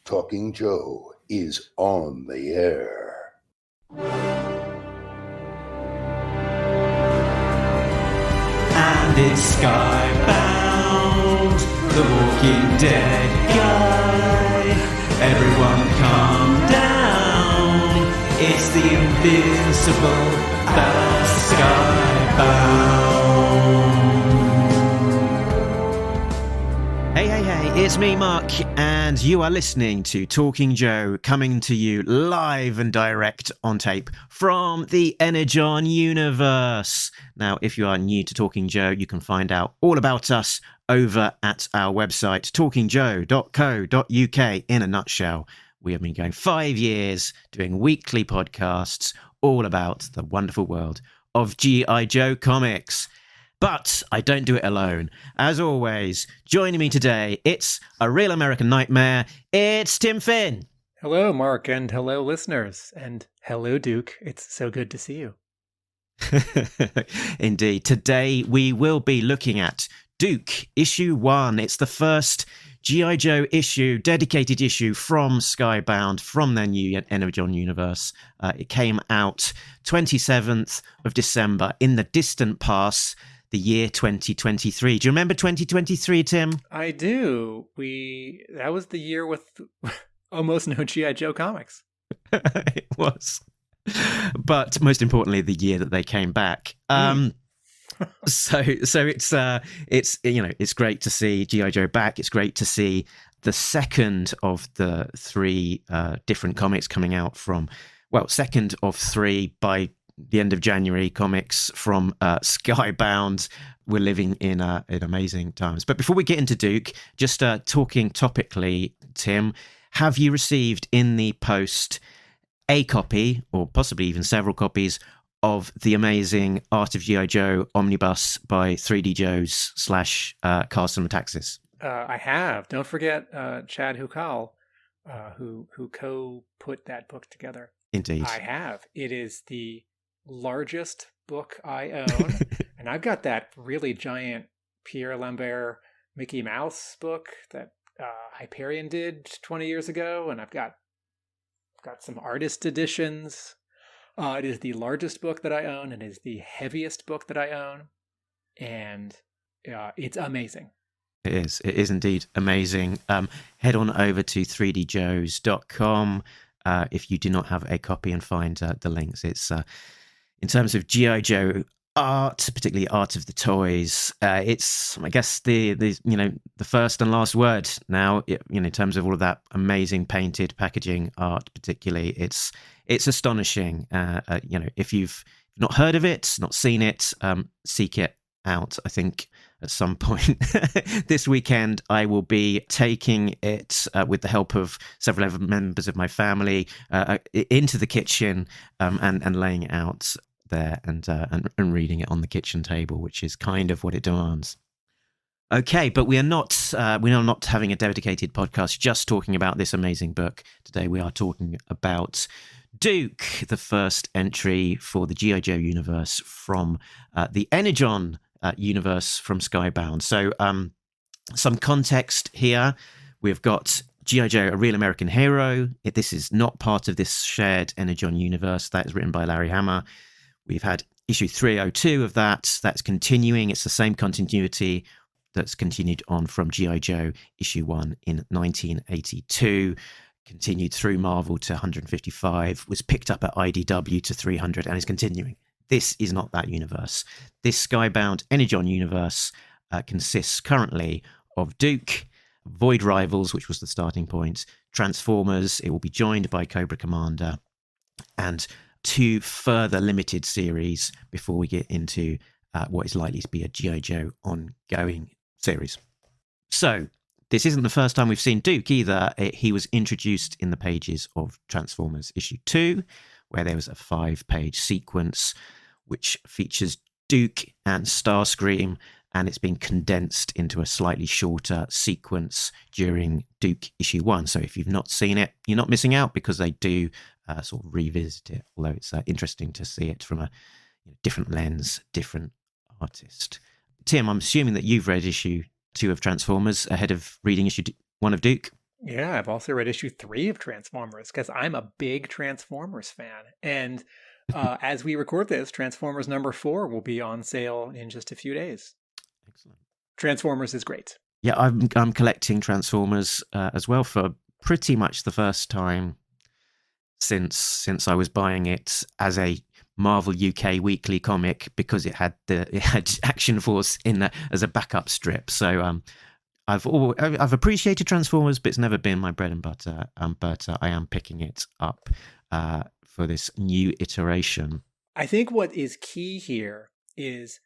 Talking Joe is on the air. And it's Skybound, the Walking Dead guy. Everyone calm down. It's the invincible fella Skybound. Hey, it's me, Mark, and you are listening to Talking Joe, coming to you live and direct on tape from the Energon Universe. Now, if you are new to Talking Joe, you can find out all about us over at our website, talkingjoe.co.uk. In a nutshell, we have been going 5 years doing weekly podcasts all about the wonderful world of G.I. Joe comics. But I don't do it alone. As always, joining me today, it's a real American nightmare. It's Tim Finn. Hello, Mark, and hello, listeners. And hello, Duke. It's so good to see you. Indeed. Today, we will be looking at Duke, issue 1. It's the first G.I. Joe issue, dedicated issue from Skybound, from their new Energon Universe. It came out 27th of December in the distant past, the year 2023. Do you remember 2023, Tim? I do. That was the year with almost no G.I. Joe comics. It was. But most importantly, the year that they came back. So it's great to see G.I. Joe back. It's great to see the second of the 3 different comics coming out from, second of 3 by the end of January comics from Skybound. We're living in amazing times. But before we get into Duke, just talking topically, Tim, have you received in the post a copy, or possibly even several copies, of the amazing Art of G.I. Joe omnibus by 3D Joes / Carson Metaxas? I have. Don't forget Chad Hukal, who co-put that book together. Indeed. I have. It is the largest book I own, and I've got that really giant Pierre Lambert Mickey Mouse book that Hyperion did 20 years ago, and I've got some artist editions. It is the largest book that I own, and it is the heaviest book that I own, and it's amazing. It is indeed amazing. Head on over to 3djoes.com if you do not have a copy, and find the links. It's in terms of G.I. Joe art, particularly art of the toys, it's, I guess, the first and last word now. In terms of all of that amazing painted packaging art, particularly, it's astonishing. If you've not heard of it, not seen it, seek it out. I think at some point this weekend I will be taking it with the help of several other members of my family into the kitchen and laying it out there and reading it on the kitchen table, which is kind of what it demands. Okay, but we are not having a dedicated podcast just talking about this amazing book. Today we are talking about Duke, the first entry for the G.I. Joe universe from the Energon universe from Skybound. So some context here. We've got G.I. Joe, a real American hero. This is not part of this shared Energon universe. That is written by Larry Hama. We've had issue 302 of that. That's continuing. It's the same continuity that's continued on from G.I. Joe issue 1 in 1982. Continued through Marvel to 155, was picked up at IDW to 300, and is continuing. This is not that universe. This Skybound Energon universe consists currently of Duke, Void Rivals, which was the starting point, Transformers. It will be joined by Cobra Commander, and 2 further limited series before we get into what is likely to be a G.I. Joe ongoing series. So this isn't the first time we've seen Duke either. He was introduced in the pages of Transformers issue 2, where there was a 5-page sequence which features Duke and Starscream, and it's been condensed into a slightly shorter sequence during Duke issue 1. So if you've not seen it, you're not missing out, because they do sort of revisit it, although it's interesting to see it from a different lens, different artist. Tim, I'm assuming that you've read issue 2 of Transformers ahead of reading issue 1 of Duke? Yeah, I've also read issue 3 of Transformers because I'm a big Transformers fan. And as we record this, Transformers number 4 will be on sale in just a few days. Excellent. Transformers is great. Yeah, I'm collecting Transformers as well for pretty much the first time since I was buying it as a Marvel UK weekly comic, because it had Action Force in there as a backup strip. So I've appreciated Transformers, but it's never been my bread and butter. But I am picking it up for this new iteration. I think what is key here is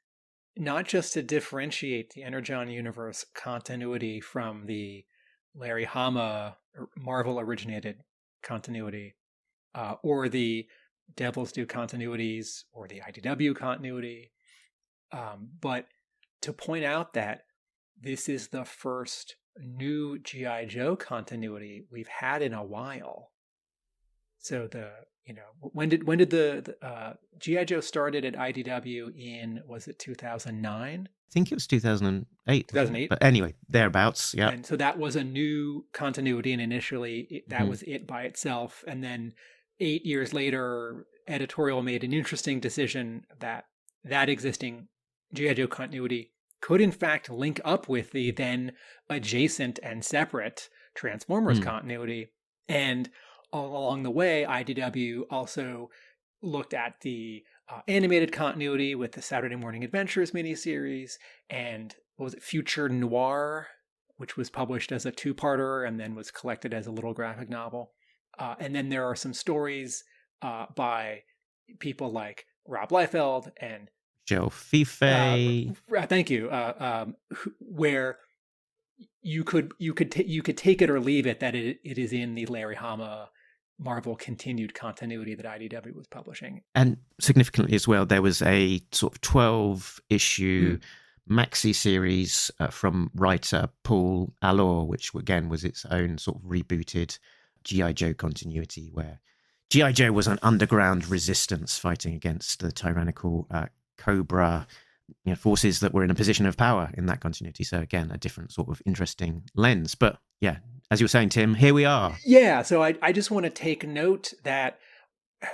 not just to differentiate the Energon Universe continuity from the Larry Hama Marvel originated continuity, or the Devil's Due continuities, or the IDW continuity, but to point out that this is the first new G.I. Joe continuity we've had in a while. So when did the G.I. Joe started at IDW in, was it 2009? I think it was 2008. 2008. But anyway, thereabouts, yeah. And so that was a new continuity, and initially that was it by itself. And then 8 years later, editorial made an interesting decision that existing G.I. Joe continuity could in fact link up with the then adjacent and separate Transformers continuity. And all along the way, IDW also looked at the animated continuity with the Saturday Morning Adventures miniseries, and what was it, Future Noir, which was published as a 2-parter and then was collected as a little graphic novel. And then there are some stories by people like Rob Liefeld and Joe Fife. Thank you. Where you could take it or leave it that it is in the Larry Hama Marvel continued continuity that IDW was publishing. And significantly as well, there was a sort of 12-issue maxi series from writer Paul Allor, which again was its own sort of rebooted G.I. Joe continuity, where G.I. Joe was an underground resistance fighting against the tyrannical Cobra forces that were in a position of power in that continuity. So again, a different sort of interesting lens. But yeah, as you were saying, Tim, here we are. Yeah, so I just want to take note that,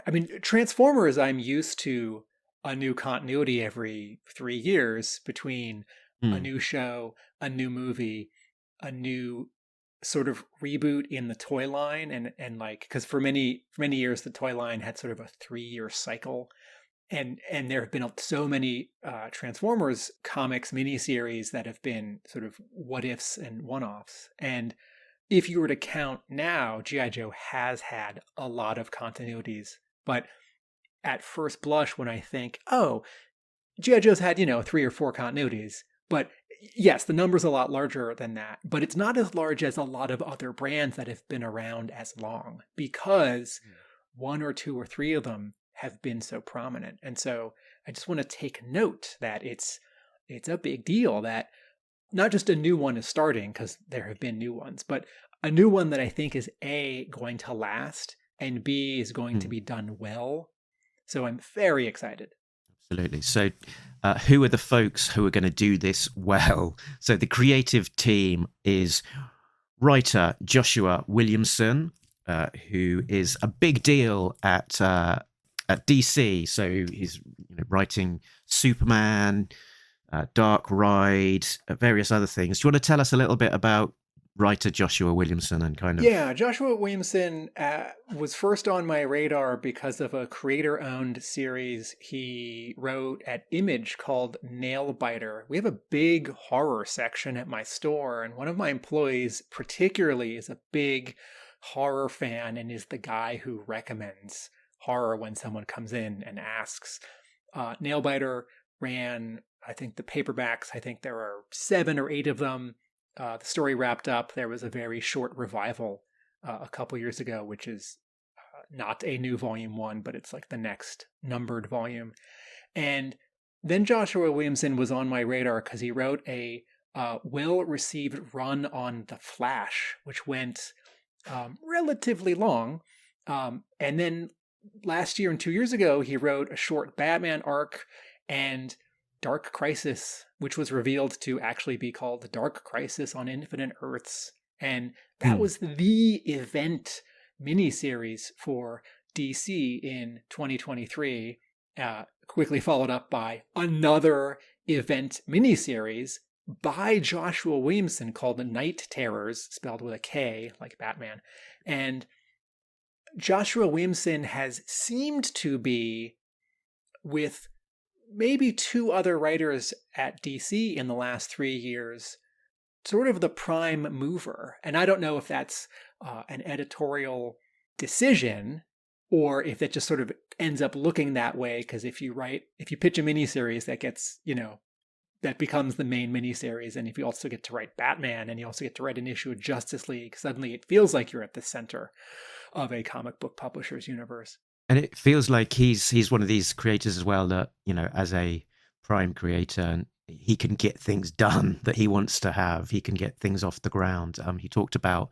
I mean, Transformers, I'm used to a new continuity every 3 years between a new show, a new movie, a new sort of reboot in the toy line, and like, because for many years the toy line had sort of a 3-year cycle. And there have been so many Transformers comics miniseries that have been sort of what ifs and one-offs. And if you were to count now, G.I. Joe has had a lot of continuities. But at first blush, when I think, oh, G.I. Joe's had, 3 or 4 continuities. But yes, the number's a lot larger than that. But it's not as large as a lot of other brands that have been around as long, because 1 or 2 or 3 of them have been so prominent. And so I just want to take note that it's a big deal that not just a new one is starting, because there have been new ones, but a new one that I think is A, going to last, and B, is going to be done well. So I'm very excited. Absolutely. So who are the folks who are going to do this well? So the creative team is writer Joshua Williamson, who is a big deal at DC. So he's writing Superman, Dark Ride, various other things. Do you want to tell us a little bit about writer Joshua Williamson and kind of... Yeah, Joshua Williamson was first on my radar because of a creator-owned series he wrote at Image called Nailbiter. We have a big horror section at my store, and one of my employees particularly is a big horror fan and is the guy who recommends horror when someone comes in and asks. Nailbiter ran, I think, the paperbacks. I think there are 7 or 8 of them. The story wrapped up. There was a very short revival a couple years ago, which is not a new volume 1, but it's like the next numbered volume. And then Joshua Williamson was on my radar because he wrote a well-received run on The Flash, which went relatively long. And then last year and 2 years ago, he wrote a short Batman arc and Dark Crisis, which was revealed to actually be called The Dark Crisis on Infinite Earths. And that was the event miniseries for DC in 2023, quickly followed up by another event miniseries by Joshua Williamson called The Night Terrors, spelled with a K, like Batman. And Joshua Williamson has seemed to be, with maybe two other writers at DC in the last 3 years, sort of the prime mover. And I don't know if that's an editorial decision or if it just sort of ends up looking that way. Because if you pitch a miniseries that gets, that becomes the main miniseries, and if you also get to write Batman and you also get to write an issue of Justice League, suddenly it feels like you're at the center of a comic book publisher's universe. And it feels like he's one of these creators as well that, as a prime creator, he can get things done that he wants to have. He can get things off the ground. He talked about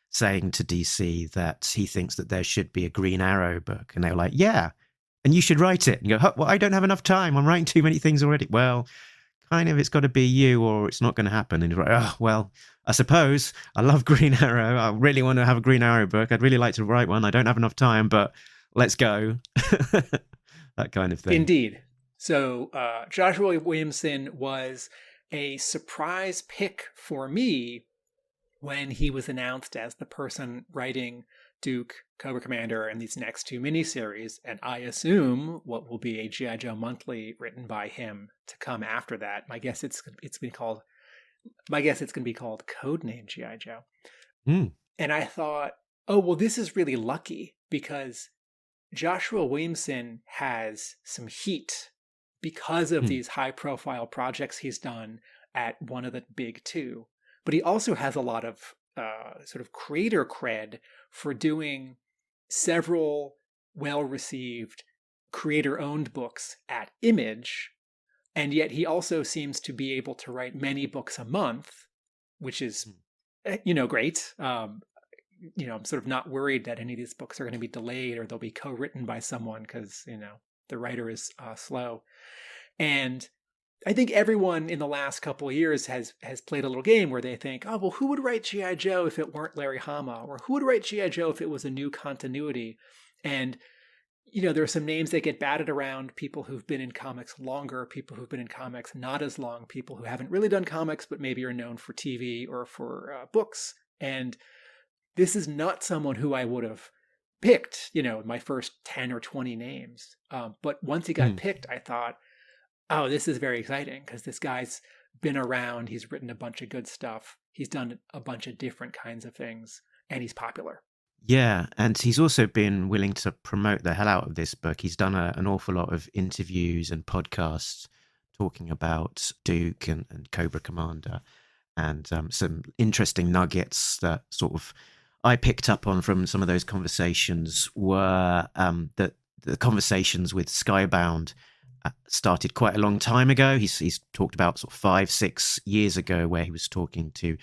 saying to DC that he thinks that there should be a Green Arrow book. And they were like, yeah, and you should write it. And you go, well, I don't have enough time. I'm writing too many things already. Well, kind of, it's got to be you or it's not going to happen. And you're like, oh, well, I suppose I love Green Arrow. I really want to have a Green Arrow book. I'd really like to write one. I don't have enough time, but let's go. That kind of thing. Indeed. So Joshua Williamson was a surprise pick for me when he was announced as the person writing Duke, Cobra Commander, and these next two miniseries, and I assume what will be a G.I. Joe monthly written by him to come after that. My guess it's going to be called Codename G.I. Joe. And I thought, oh well, this is really lucky because Joshua Williamson has some heat because of these high-profile projects he's done at one of the big two, but he also has a lot of sort of creator cred for doing several well-received creator-owned books at Image, and yet he also seems to be able to write many books a month, which is, great. I'm sort of not worried that any of these books are going to be delayed or they'll be co-written by someone because, the writer is slow. And I think everyone in the last couple of years has played a little game where they think, oh, well, who would write G.I. Joe if it weren't Larry Hama? Or who would write G.I. Joe if it was a new continuity? And, there are some names that get batted around, people who've been in comics longer, people who've been in comics not as long, people who haven't really done comics but maybe are known for TV or for books. And this is not someone who I would have picked, my first 10 or 20 names. But once he got picked, I thought, oh, this is very exciting because this guy's been around. He's written a bunch of good stuff. He's done a bunch of different kinds of things, and he's popular. Yeah, and he's also been willing to promote the hell out of this book. He's done an awful lot of interviews and podcasts talking about Duke and Cobra Commander, and some interesting nuggets that sort of I picked up on from some of those conversations were that the conversations with Skybound started quite a long time ago. He's talked about sort of 5-6 years ago where he was talking to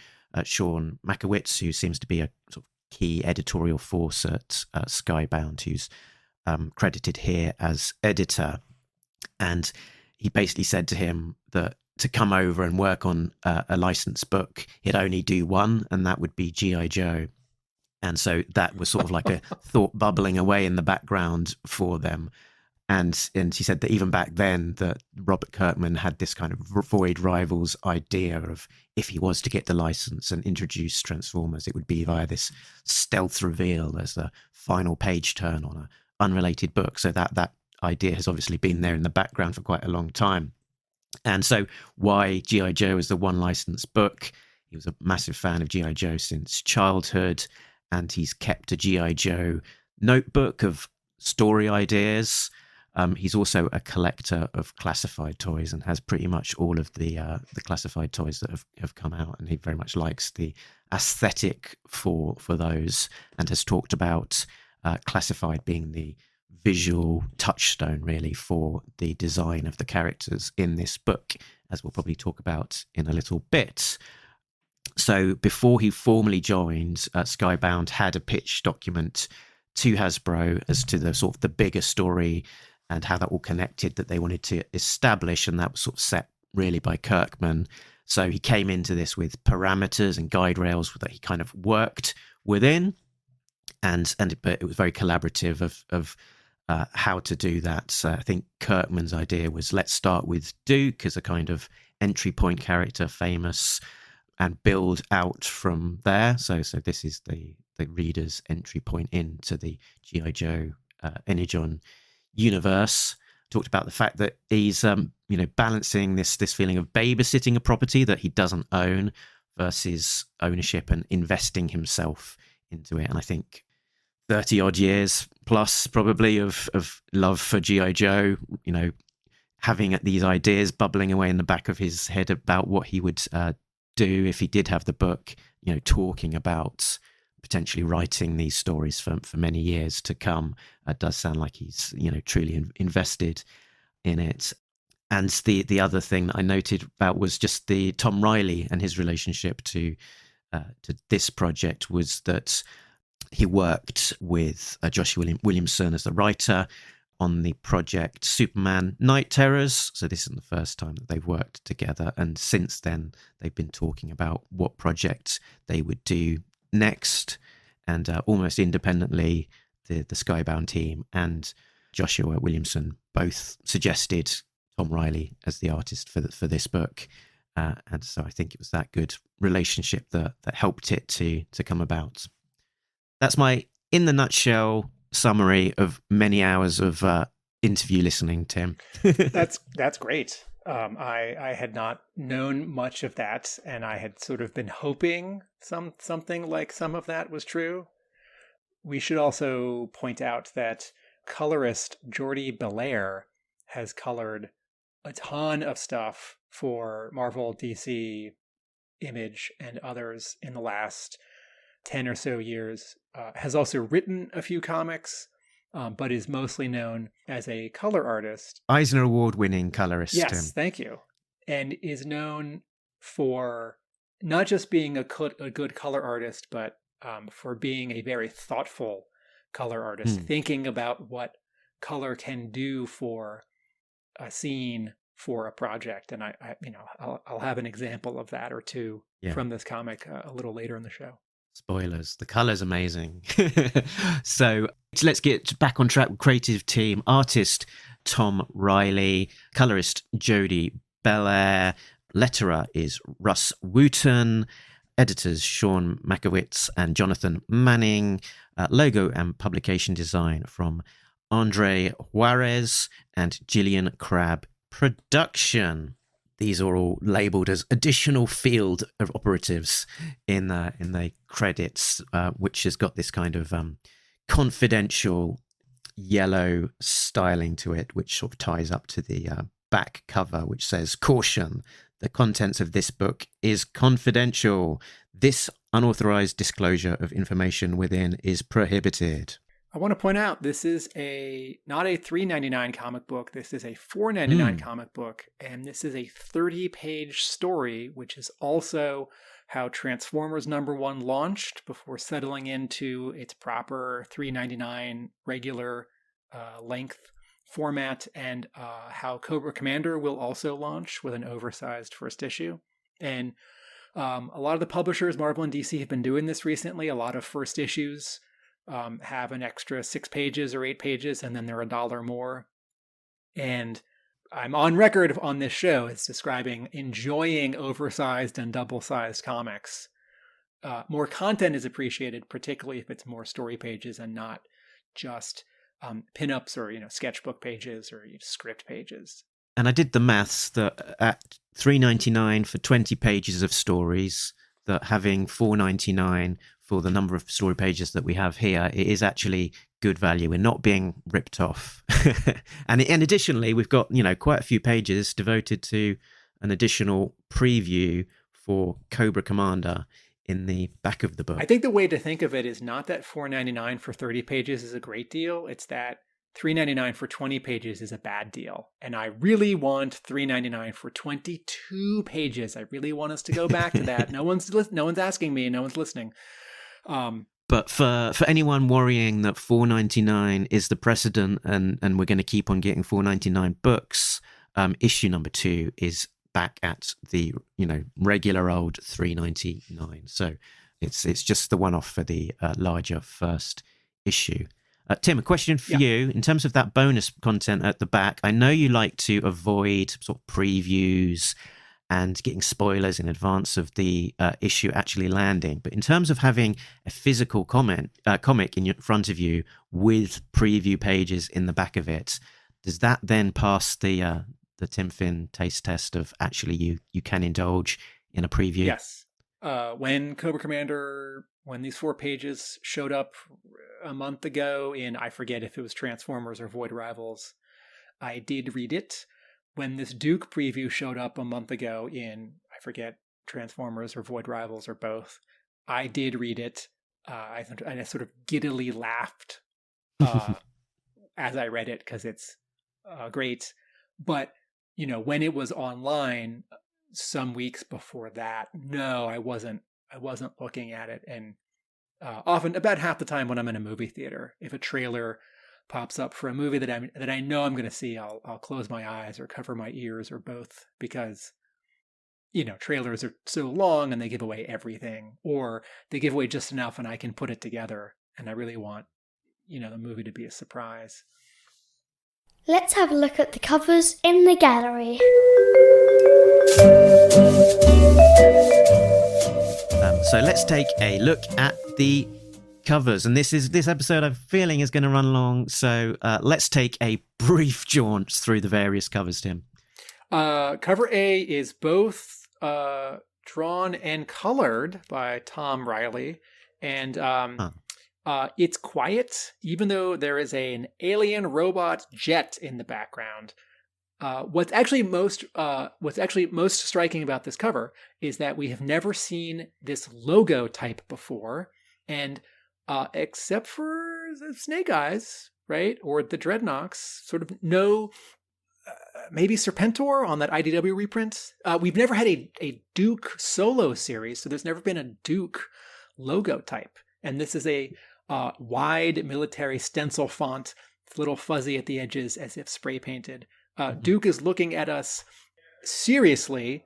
Sean Makowitz, who seems to be a sort of key editorial force at Skybound, who's credited here as editor. And he basically said to him that to come over and work on a licensed book, he'd only do one, and that would be G.I. Joe. And so that was sort of like a thought bubbling away in the background for them. And he said that even back then that Robert Kirkman had this kind of Void Rivals idea of if he was to get the license and introduce Transformers, it would be via this stealth reveal as the final page turn on an unrelated book. So that idea has obviously been there in the background for quite a long time. And so why G.I. Joe is the one licensed book? He was a massive fan of G.I. Joe since childhood, and he's kept a G.I. Joe notebook of story ideas. He's also a collector of classified toys and has pretty much all of the classified toys that have come out, and he very much likes the aesthetic for those, and has talked about classified being the visual touchstone really for the design of the characters in this book, as we'll probably talk about in a little bit. So before he formally joined, Skybound had a pitch document to Hasbro as to the sort of the bigger story and how that all connected that they wanted to establish, and that was sort of set really by Kirkman. So he came into this with parameters and guide rails that he kind of worked within, but it was very collaborative of how to do that. So I think Kirkman's idea was, let's start with Duke as a kind of entry point character, famous, and build out from there. So this is the reader's entry point into the G.I. Joe Energon universe. Talked about the fact that he's balancing this feeling of babysitting a property that he doesn't own versus ownership and investing himself into it. And I think 30 odd years plus probably of love for G.I. Joe, having these ideas bubbling away in the back of his head about what he would do if he did have the book, talking about potentially writing these stories for many years to come. Does sound like he's, truly invested in it. And the other thing that I noted about was just the Tom Reilly and his relationship to this project was that he worked with Joshua Williamson as the writer on the project Superman Night Terrors. So this isn't the first time that they've worked together. And since then, they've been talking about what project they would do next. And almost independently, the Skybound team and Joshua Williamson both suggested Tom Reilly as the artist for this book. And so I think it was that good relationship that helped it to come about. That's my, in the nutshell, summary of many hours of interview listening, Tim. That's great. I had not known much of that, and I had sort of been hoping something like some of that was true. We should also point out that colorist Jordie Bellaire has colored a ton of stuff for Marvel, DC, Image, and others in the last 10 or so years. Has also written a few comics, but is mostly known as a color artist. Eisner Award-winning colorist. Yes, Tim. Thank you. And is known for not just being a good color artist, but for being a very thoughtful color artist, thinking about what color can do for a scene, for a project. And I'll have an example of that or two from this comic a little later in the show. Spoilers. The color's amazing. So let's get back on track with creative team. Artist Tom Reilly, colorist Jordie Bellaire, letterer is Russ Wooten, editors Sean Makowitz and Jonathan Manning, logo and publication design from Andre Juarez and Gillian Crabb Production. These are all labelled as additional field of operatives in the credits, which has got this kind of confidential yellow styling to it, which sort of ties up to the back cover, which says, "Caution, the contents of this book is confidential. This unauthorized disclosure of information within is prohibited." I want to point out this is not a $3.99 comic book. This is a $4.99 comic book, and this is a 30-page story, which is also how Transformers #1 launched before settling into its proper $3.99 regular length format, and how Cobra Commander will also launch with an oversized first issue. And a lot of the publishers, Marvel and DC, have been doing this recently. A lot of first issues have an extra 6 pages or 8 pages, and then they're $1 more. And I'm on record on this show as describing enjoying oversized and double-sized comics. More content is appreciated, particularly if it's more story pages and not just pinups or sketchbook pages or script pages. And I did the maths that at $3.99 for 20 pages of stories, that having $4.99 for the number of story pages that we have here, it is actually good value. We're not being ripped off. And additionally, we've got, quite a few pages devoted to an additional preview for Cobra Commander in the back of the book. I think the way to think of it is not that $4.99 for 30 pages is a great deal. It's that $3.99 for 20 pages is a bad deal. And I really want $3.99 for 22 pages. I really want us to go back to that. No one's asking me. No one's listening. But for anyone worrying that $4.99 is the precedent and we're going to keep on getting $4.99 books, issue number 2 is back at the regular old $3.99. So it's just the one-off for the larger first issue. Tim, a question for you. In terms of that bonus content at the back, I know you like to avoid sort of previews and getting spoilers in advance of the issue actually landing. But in terms of having a physical comic in front of you with preview pages in the back of it, does that then pass the Tim Finn taste test of actually you can indulge in a preview? Yes. When Cobra Commander, when these 4 pages showed up a month ago in, I forget if it was Transformers or Void Rivals, I did read it. When this Duke preview showed up a month ago in, I forget, Transformers or Void Rivals or both, I did read it. I sort of giddily laughed as I read it because it's great. But, when it was online some weeks before that, no, I wasn't looking at it. And often, about half the time when I'm in a movie theater, if a trailer pops up for a movie that I know I'm going to see, I'll close my eyes or cover my ears or both, because trailers are so long and they give away everything, or they give away just enough and I can put it together, and I really want the movie to be a surprise. Let's have a look at the covers in the gallery. So let's take a look at the covers, and this episode I'm feeling is going to run long, so let's take a brief jaunt through the various covers, Tim. Cover A is both drawn and colored by Tom Reilly, and it's quiet, even though there is an alien robot jet in the background. What's actually most striking about this cover is that we have never seen this logo type before, and except for the Snake Eyes, right, or the Dreadnoks, sort of no, maybe Serpentor on that IDW reprint. We've never had a Duke solo series, so there's never been a Duke logo type, and this is a wide military stencil font. It's a little fuzzy at the edges, as if spray painted. Duke is looking at us seriously.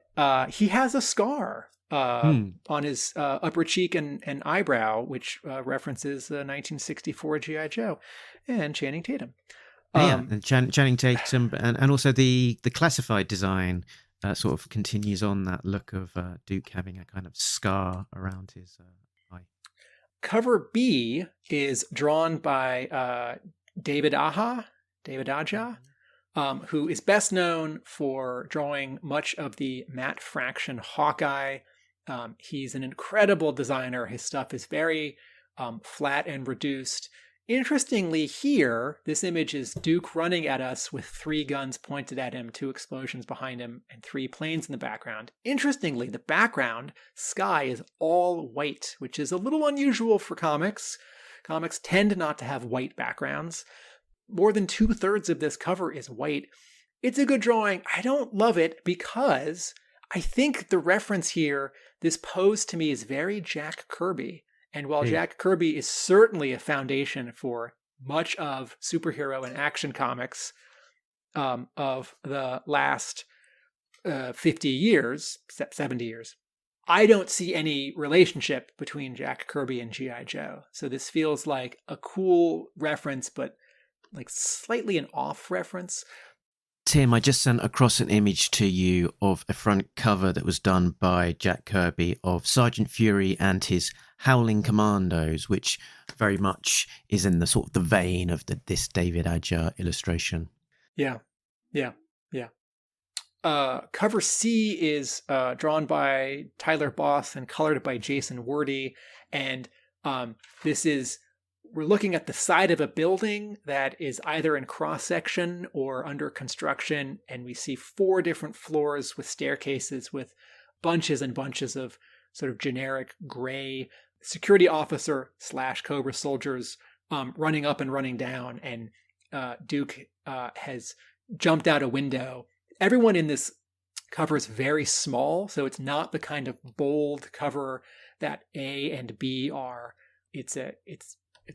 He has a scar on his upper cheek and eyebrow, which references 1964 G.I. Joe and Channing Tatum. And Channing Tatum, and also the classified design sort of continues on that look of Duke having a kind of scar around his eye. Cover B is drawn by David Aja, who is best known for drawing much of the Matt Fraction Hawkeye. He's an incredible designer. His stuff is very flat and reduced. Interestingly here, this image is Duke running at us with 3 guns pointed at him, 2 explosions behind him, and 3 planes in the background. Interestingly, the background sky is all white, which is a little unusual for comics. Comics tend not to have white backgrounds. More than 2/3 of this cover is white. It's a good drawing. I don't love it because I think the reference here, this pose to me is very Jack Kirby. And while Jack Kirby is certainly a foundation for much of superhero and action comics of the last 50 years, 70 years, I don't see any relationship between Jack Kirby and G.I. Joe. So this feels like a cool reference, but like slightly an off reference. Tim, I just sent across an image to you of a front cover that was done by Jack Kirby of Sergeant Fury and his Howling Commandos, which very much is in the sort of the vein of this David Aja illustration. Yeah. Cover C is drawn by Tyler Boss and colored by Jason Wordie, and we're looking at the side of a building that is either in cross-section or under construction, and we see 4 different floors with staircases with bunches and bunches of sort of generic gray security officer / Cobra soldiers running up and running down, and Duke has jumped out a window. Everyone in this cover is very small, so it's not the kind of bold cover that A and B are. It's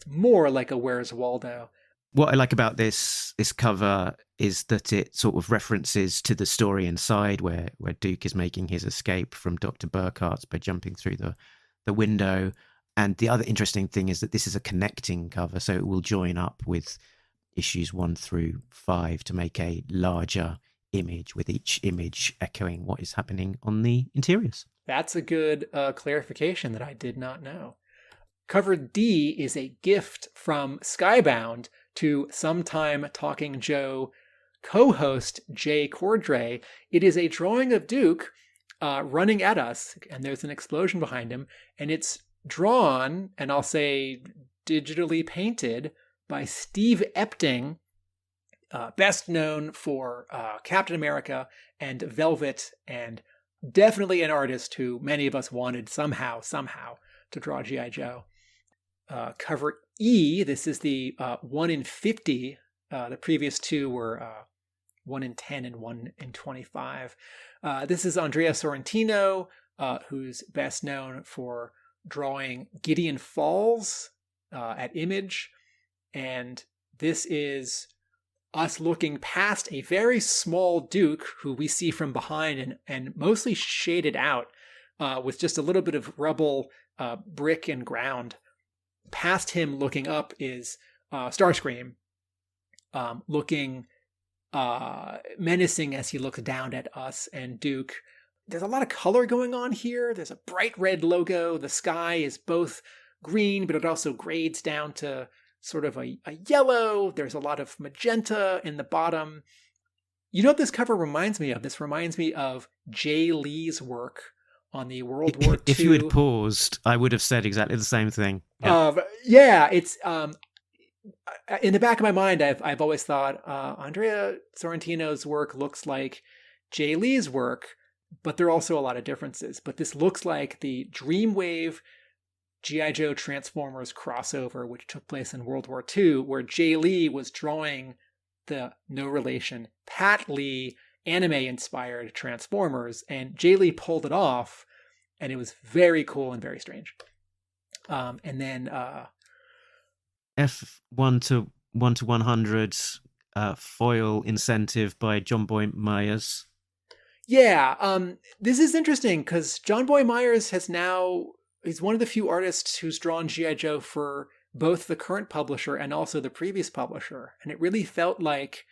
more like a Where's Waldo. What I like about this cover is that it sort of references to the story inside where Duke is making his escape from Dr. Burkhart's by jumping through the window. And the other interesting thing is that this is a connecting cover, so it will join up with issues 1 through 5 to make a larger image, with each image echoing what is happening on the interiors. That's a good clarification that I did not know. Cover D is a gift from Skybound to sometime Talking Joe co-host Jay Cordray. It is a drawing of Duke running at us, and there's an explosion behind him, and it's drawn, and I'll say digitally painted, by Steve Epting, best known for Captain America and Velvet, and definitely an artist who many of us wanted somehow to draw G.I. Joe. Cover E, this is the 1 in 50. The previous two were 1 in 10 and 1 in 25. This is Andrea Sorrentino, who's best known for drawing Gideon Falls at Image. And this is us looking past a very small Duke who we see from behind and mostly shaded out with just a little bit of rubble, brick, and ground. Past him looking up is Starscream, looking menacing as he looks down at us and Duke. There's a lot of color going on here. There's a bright red logo. The sky is both green, but it also grades down to sort of a yellow. There's a lot of magenta in the bottom. You know what this cover reminds me of? This reminds me of Jay Lee's work on the World War II. If you had paused, I would have said exactly the same thing. It's in the back of my mind, I've always thought Andrea Sorrentino's work looks like Jay Lee's work, but there are also a lot of differences. But this looks like the Dreamwave G.I. Joe Transformers crossover, which took place in World War II, where Jay Lee was drawing the no relation Pat Lee anime-inspired Transformers, and Jay Lee pulled it off, and it was very cool and very strange. And then F1 to 100 foil incentive by Jonboy Meyers. Yeah, this is interesting because Jonboy Meyers he's one of the few artists who's drawn G.I. Joe for both the current publisher and also the previous publisher. And it really felt like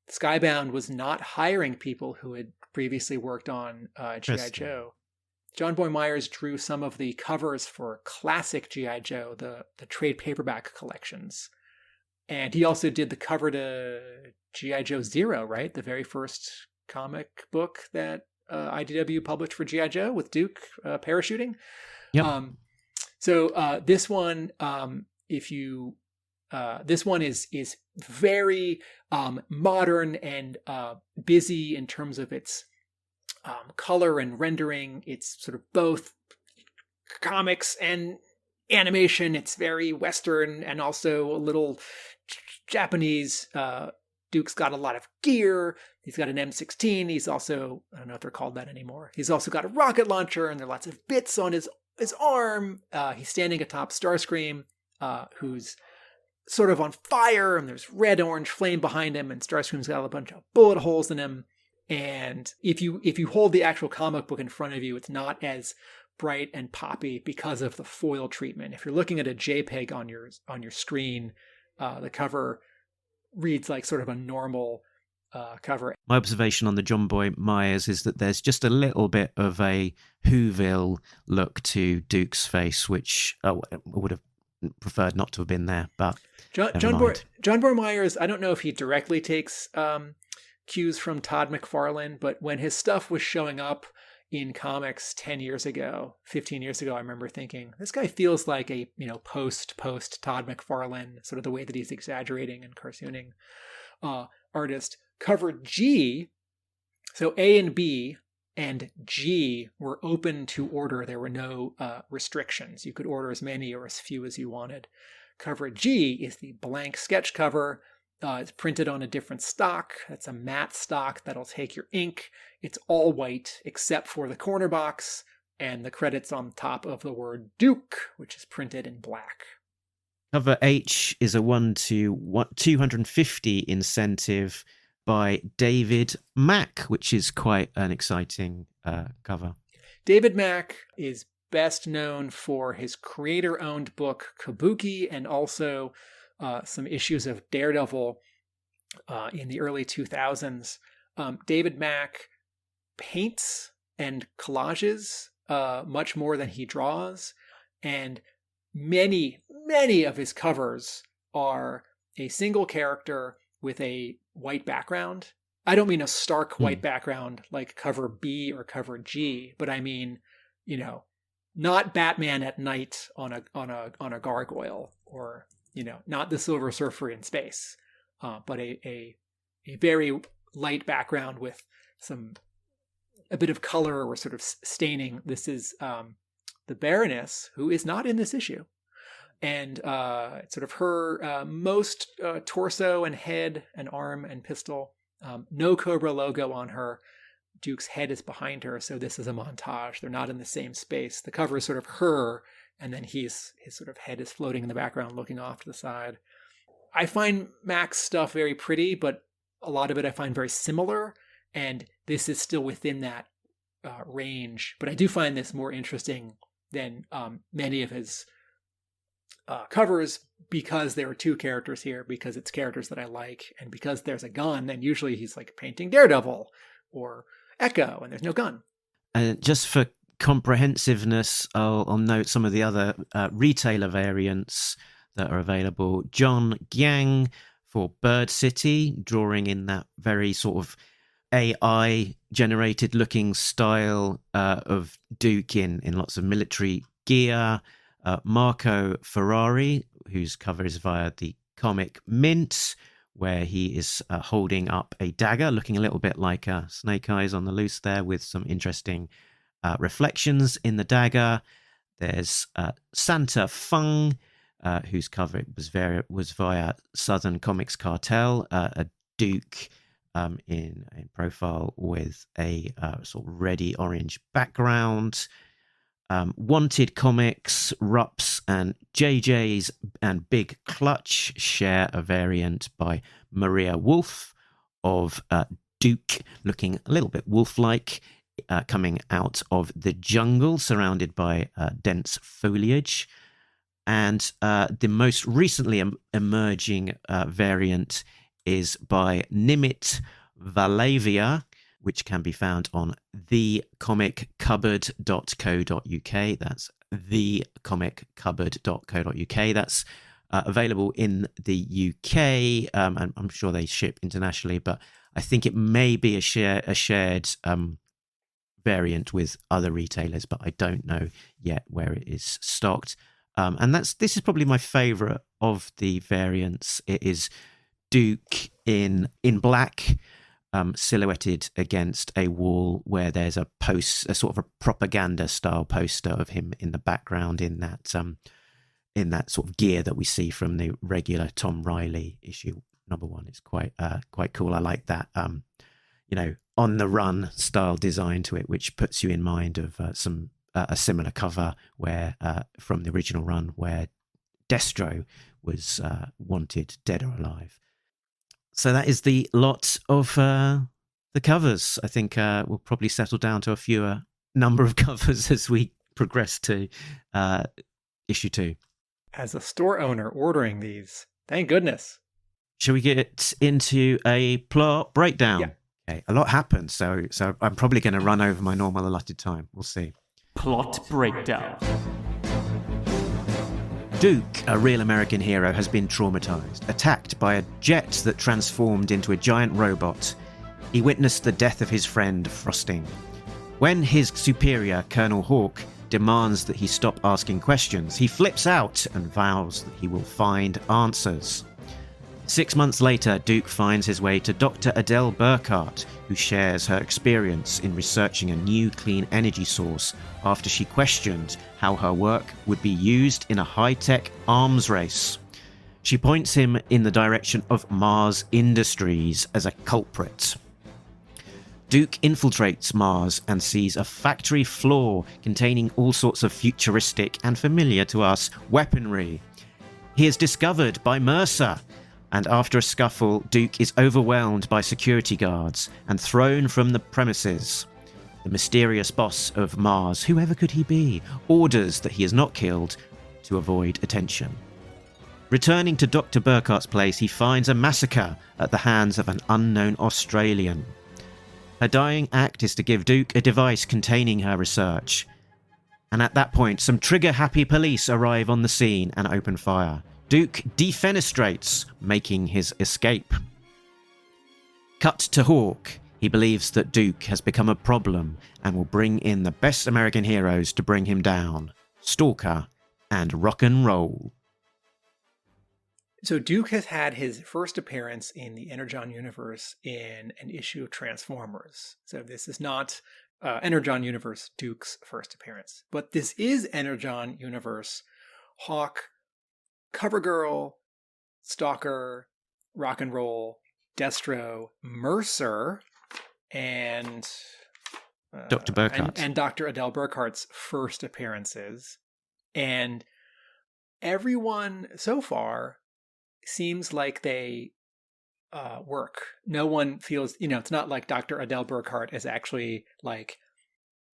Skybound was not hiring people who had previously worked on G.I. Joe. Jonboy Meyers drew some of the covers for classic G.I. Joe, the trade paperback collections. And he also did the cover to G.I. Joe Zero, right? The very first comic book that IDW published for G.I. Joe with Duke parachuting. Yep. So this one, this one is very modern and busy in terms of its color and rendering. It's sort of both comics and animation. It's very Western and also a little Japanese. Duke's got a lot of gear. He's got an M16. He's also, I don't know if they're called that anymore. He's also got a rocket launcher, and there are lots of bits on his arm. He's standing atop Starscream, who's sort of on fire, and there's red-orange flame behind him, and Starscream's got a bunch of bullet holes in him. And if you hold the actual comic book in front of you, it's not as bright and poppy because of the foil treatment. If you're looking at a JPEG on your screen, the cover reads like sort of a normal cover. My observation on the Jonboy Meyers is that there's just a little bit of a Whoville look to Duke's face, which I would have preferred not to have been there. But Jonboy Meyers, I don't know if he directly takes cues from Todd McFarlane, but when his stuff was showing up in comics 10 years ago, 15 years ago, I remember thinking, this guy feels like a, post Todd McFarlane, sort of the way that he's exaggerating and cartooning artist. Cover G, so A and B and G were open to order. There were no restrictions. You could order as many or as few as you wanted. Cover G is the blank sketch cover. It's printed on a different stock. It's a matte stock that'll take your ink. It's all white except for the corner box and the credits on top of the word Duke, which is printed in black. Cover H is a 250 incentive by David Mack, which is quite an exciting cover. David Mack is best known for his creator-owned book Kabuki, and also some issues of Daredevil in the early 2000s. David Mack paints and collages much more than he draws, and many of his covers are a single character with a white background. I don't mean a stark white background like cover B or cover G, but I mean, not Batman at night on a gargoyle, or not the Silver Surfer in space, but a very light background with a bit of color or sort of staining. This is the Baroness, who is not in this issue, and it's sort of her most torso and head and arm and pistol. No Cobra logo on her. Duke's head is behind her, so this is a montage. They're not in the same space. The cover is sort of her, and then his sort of head is floating in the background, looking off to the side. I find Mack's stuff very pretty, but a lot of it I find very similar, and this is still within that range. But I do find this more interesting than many of his covers, because there are two characters here, because it's characters that I like, and because there's a gun, and usually he's like painting Daredevil or Echo, and there's no gun. Just for comprehensiveness, I'll note some of the other retailer variants that are available. John Giang for Bird City, drawing in that very sort of AI generated looking style of Duke in lots of military gear. Marco Ferrari, whose cover is via the Comic Mint, where he is holding up a dagger, looking a little bit like Snake Eyes on the Loose there, with some interesting reflections in the dagger. There's Santa Fung, whose cover was via Southern Comics Cartel, a Duke in profile with a sort of reddy orange background. Wanted Comics, Rups and JJ's and Big Clutch share a variant by Maria Wolf of Duke, looking a little bit wolf-like, coming out of the jungle, surrounded by dense foliage. And the most recently emerging variant is by Nimit Valavia, which can be found on thecomiccupboard.co.uk. That's thecomiccupboard.co.uk. That's available in the UK, and I'm sure they ship internationally, but I think it may be a shared variant with other retailers, but I don't know yet where it is stocked. And this is probably my favourite of the variants. It is Duke in black, silhouetted against a wall where there's a sort of a propaganda style poster of him in the background in that sort of gear that we see from the regular Tom Reilly issue #1. It's quite cool. I like that on the run style design to it, which puts you in mind of a similar cover where from the original run where Destro was wanted dead or alive. So that is the lot of the covers. I think we'll probably settle down to a fewer number of covers as we progress to issue 2. As a store owner ordering these, thank goodness. Shall we get into a plot breakdown? Yeah. Okay, a lot happened, so I'm probably going to run over my normal allotted time. We'll see. Plot breakdown. Duke, a real American hero, has been traumatized, attacked by a jet that transformed into a giant robot. He witnessed the death of his friend, Frosting. When his superior, Colonel Hawk, demands that he stop asking questions, he flips out and vows that he will find answers. 6 months later, Duke finds his way to Dr. Adele Burkhart, who shares her experience in researching a new clean energy source after she questioned how her work would be used in a high-tech arms race. She points him in the direction of Mars Industries as a culprit. Duke infiltrates Mars and sees a factory floor containing all sorts of futuristic and familiar to us weaponry. He is discovered by Mercer, and after a scuffle, Duke is overwhelmed by security guards and thrown from the premises. The mysterious boss of Mars, whoever could he be, orders that he is not killed to avoid attention. Returning to Dr. Burkhart's place, he finds a massacre at the hands of an unknown Australian. Her dying act is to give Duke a device containing her research. And at that point, some trigger-happy police arrive on the scene and open fire. Duke defenestrates, making his escape. Cut to Hawk. He believes that Duke has become a problem and will bring in the best American heroes to bring him down. Stalker and Rock and Roll. So Duke has had his first appearance in the Energon Universe in an issue of Transformers. So this is not Energon Universe Duke's first appearance. But this is Energon Universe Hawk, CoverGirl, Stalker, Rock and Roll, Destro, Mercer, and Dr. Burkhart. And Dr. Adele Burkhart's first appearances. And everyone so far seems like they work. No one feels, it's not like Dr. Adele Burkhart is actually like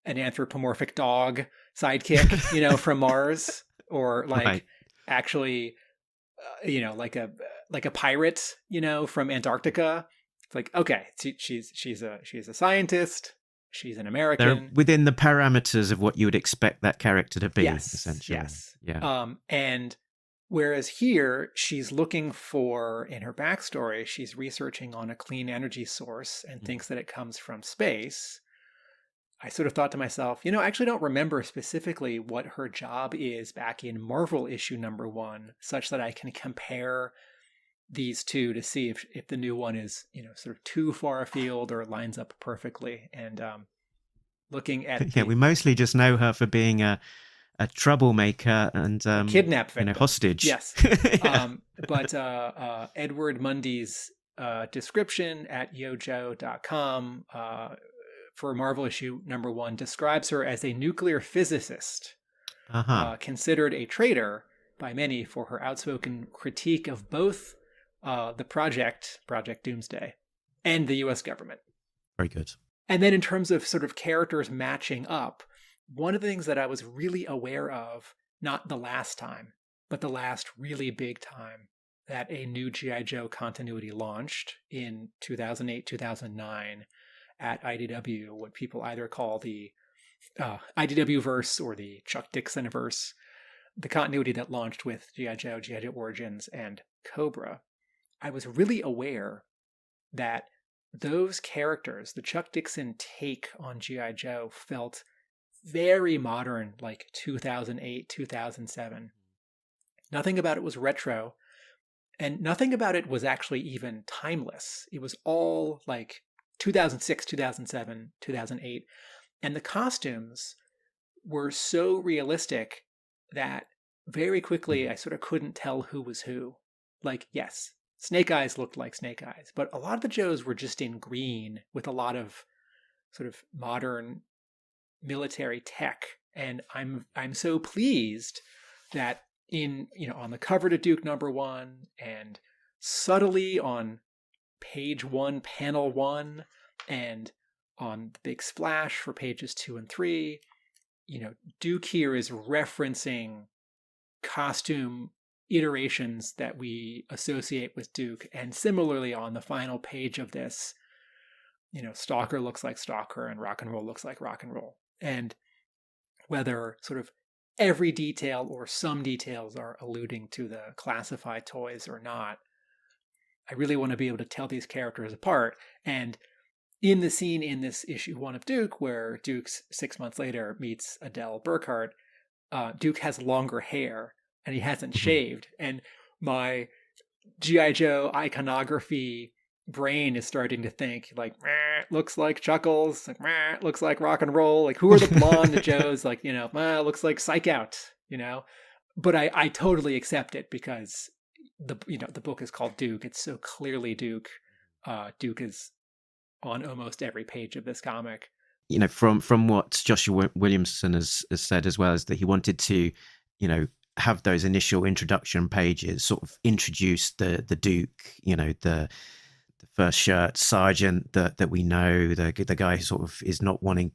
an anthropomorphic dog sidekick, from Mars, or like Right. actually, like a pirate, from Antarctica. It's like, okay, she's a scientist. She's an American. They're within the parameters of what you would expect that character to be, essentially. Yes. Yeah. And whereas here, she's looking for, in her backstory, she's researching on a clean energy source and thinks that it comes from space. I sort of thought to myself, I actually don't remember specifically what her job is back in Marvel issue #1, such that I can compare these two to see if the new one is, sort of too far afield or lines up perfectly. And looking at We mostly just know her for being a troublemaker and kidnap victim. hostage. Yes. But Edward Mundy's description at yojo.com for Marvel issue #1 describes her as a nuclear physicist, considered a traitor by many for her outspoken critique of both the Project Doomsday, and the U.S. government. Very good. And then in terms of sort of characters matching up, one of the things that I was really aware of, not the last time, but the last really big time that a new G.I. Joe continuity launched in 2008, 2009 at IDW, what people either call the IDW verse or the Chuck Dixon verse, the continuity that launched with G.I. Joe, G.I. Joe Origins, and Cobra. I was really aware that those characters, the Chuck Dixon take on G.I. Joe, felt very modern, like 2008, 2007. Nothing about it was retro, and nothing about it was actually even timeless. It was all like 2006, 2007, 2008. And the costumes were so realistic that very quickly I sort of couldn't tell who was who. Like, yes, Snake Eyes looked like Snake Eyes, but a lot of the Joes were just in green with a lot of sort of modern military tech. And I'm so pleased that on the cover to Duke #1 and subtly on page 1, panel 1, and on the big splash for pages 2 and 3, Duke here is referencing costume iterations that we associate with Duke. And similarly on the final page of this, Stalker looks like Stalker and Rock and Roll looks like Rock and Roll. And whether sort of every detail or some details are alluding to the classified toys or not, I really want to be able to tell these characters apart. And in the scene in this issue 1 of Duke, where Duke 6 months later meets Adele Burkhart, Duke has longer hair and he hasn't shaved. And my G.I. Joe iconography brain is starting to think like, looks like Chuckles, like, looks like Rock and Roll, like who are the blonde Joes, like, looks like Psych Out, But I totally accept it because the book is called Duke. It's so clearly Duke. Duke is on almost every page of this comic. From what Joshua Williamson has said as well, is that he wanted to, have those initial introduction pages sort of introduce the Duke, the first shirt sergeant that we know, the guy who sort of is wanting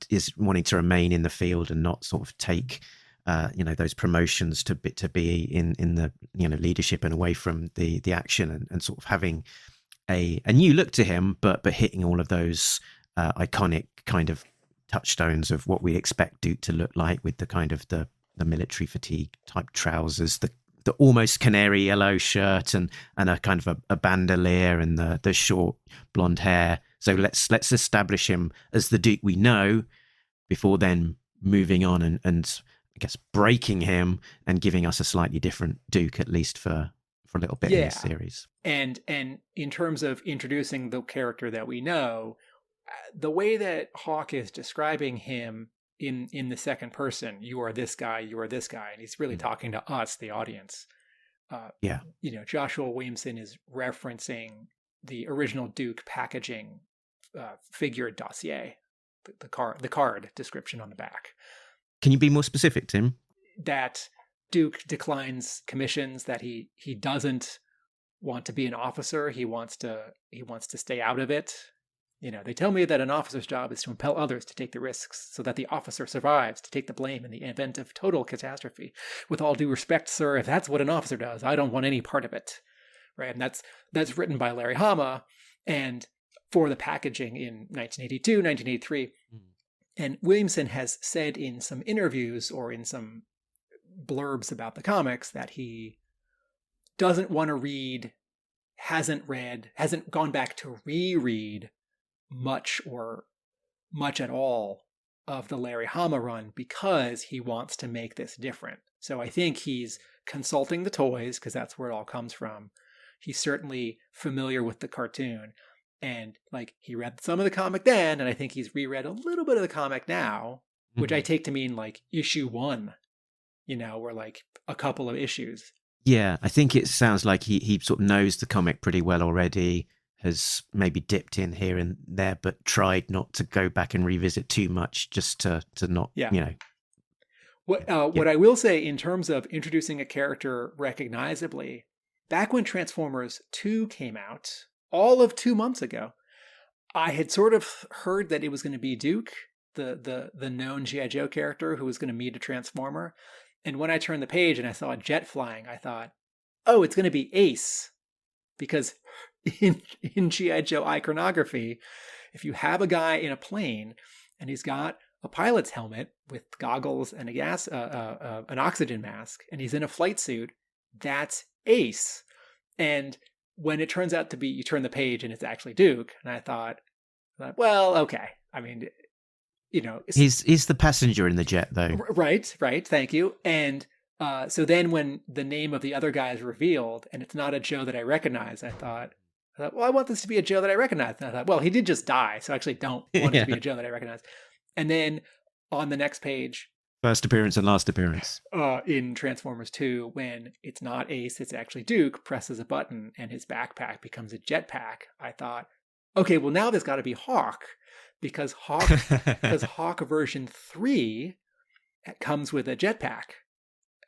to remain in the field and not sort of take those promotions to be in the leadership and away from the action, and sort of having a new look to him, but hitting all of those iconic kind of touchstones of what we expect Duke to look like, with the kind of the military fatigue type trousers, the almost canary yellow shirt, and a kind of a bandolier, and the short blonde hair. So let's establish him as the Duke we know, before then moving on and I guess breaking him and giving us a slightly different Duke, at least for a little bit in this series. And in terms of introducing the character that we know, the way that Hawk is describing him in the second person, you are this guy, and he's really talking to us, the audience. Joshua Williamson is referencing the original Duke packaging figure dossier, the card description on the back. Can you be more specific, Tim? That Duke declines commissions, that he doesn't want to be an officer. He wants to stay out of it. They tell me that an officer's job is to impel others to take the risks so that the officer survives to take the blame in the event of total catastrophe. With all due respect, sir, if that's what an officer does, I don't want any part of it. Right? And that's written by Larry Hama, and for the packaging in 1982, 1983. And Williamson has said in some interviews or in some blurbs about the comics that he doesn't want to read, hasn't gone back to reread much at all of the Larry Hama run, because he wants to make this different. So I think he's consulting the toys, because that's where it all comes from. He's certainly familiar with the cartoon, and he read some of the comic then, and I think he's reread a little bit of the comic now, which I take to mean issue 1, or a couple of issues. Yeah, I think it sounds like he sort of knows the comic pretty well already, has maybe dipped in here and there, but tried not to go back and revisit too much, just to not, What I will say in terms of introducing a character recognizably, back when Transformers 2 came out, all of 2 months ago, I had sort of heard that it was going to be Duke, the known G.I. Joe character who was going to meet a Transformer. And when I turned the page and I saw a jet flying, I thought, oh, it's going to be Ace. Because in G.I. Joe iconography, if you have a guy in a plane and he's got a pilot's helmet with goggles and an oxygen mask, and he's in a flight suit, that's Ace. And when it turns out to be, you turn the page and it's actually Duke, and I thought, well, okay. I mean, he's the passenger in the jet, though. Right. Thank you. And so then when the name of the other guy is revealed and it's not a Joe that I recognize, I thought, well, I want this to be a Joe that I recognize. And I thought, well, he did just die, so I actually don't want it to be a Joe that I recognize. And then on the next page, first appearance and last appearance, in Transformers 2, when it's not Ace, it's actually Duke, presses a button and his backpack becomes a jetpack. I thought, okay, well, now there's got to be Hawk, because Hawk version 3 comes with a jetpack.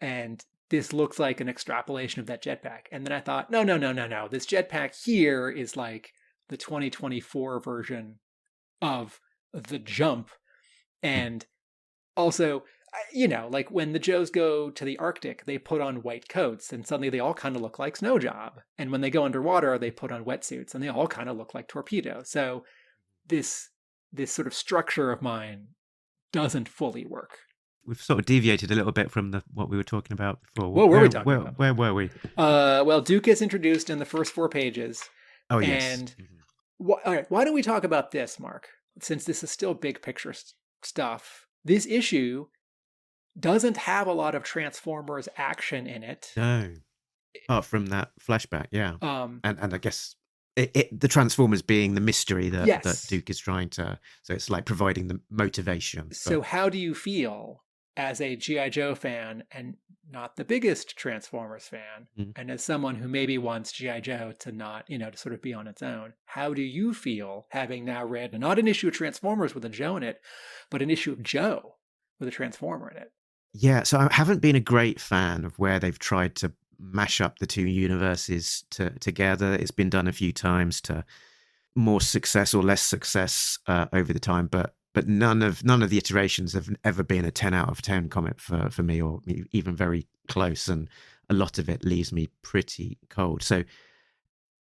And this looks like an extrapolation of that jetpack. And then I thought, no. This jetpack here is the 2024 version of the Jump. And also, when the Joes go to the Arctic, they put on white coats and suddenly they all kind of look like Snow Job. And when they go underwater, they put on wetsuits and they all kind of look like Torpedo. So this sort of structure of mine doesn't fully work. We've sort of deviated a little bit from what we were talking about before. What were we talking about? Where were we? Well, Duke is introduced in the first 4 pages. Oh, yes. And all right, why don't we talk about this, Mark? Since this is still big picture stuff, this issue doesn't have a lot of Transformers action in it. No, apart from that flashback, yeah. And I guess the Transformers being the mystery that Duke is trying to, so it's like providing the motivation. So how do you feel as a G.I. Joe fan, and not the biggest Transformers fan, and as someone who maybe wants G.I. Joe to not, to sort of be on its own, how do you feel having now read not an issue of Transformers with a Joe in it, but an issue of Joe with a Transformer in it? Yeah, so I haven't been a great fan of where they've tried to mash up the two universes together. It's been done a few times to more success or less success over the time, but none of the iterations have ever been a 10 out of 10 comic for me, or even very close, and a lot of it leaves me pretty cold. So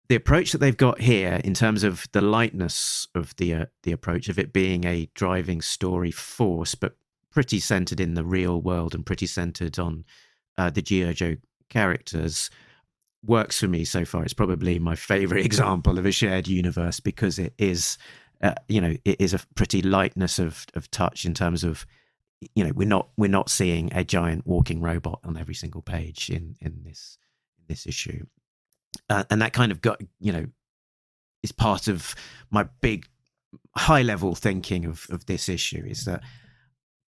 the approach that they've got here, in terms of the lightness of the approach of it being a driving story force, but pretty centered in the real world and pretty centered on the G.I. Joe characters, works for me so far. It's probably my favorite example of a shared universe, because it is, it is a pretty lightness of touch in terms of, we're not seeing a giant walking robot on every single page in this issue. And that kind of got, is part of my big high level thinking of this issue, is that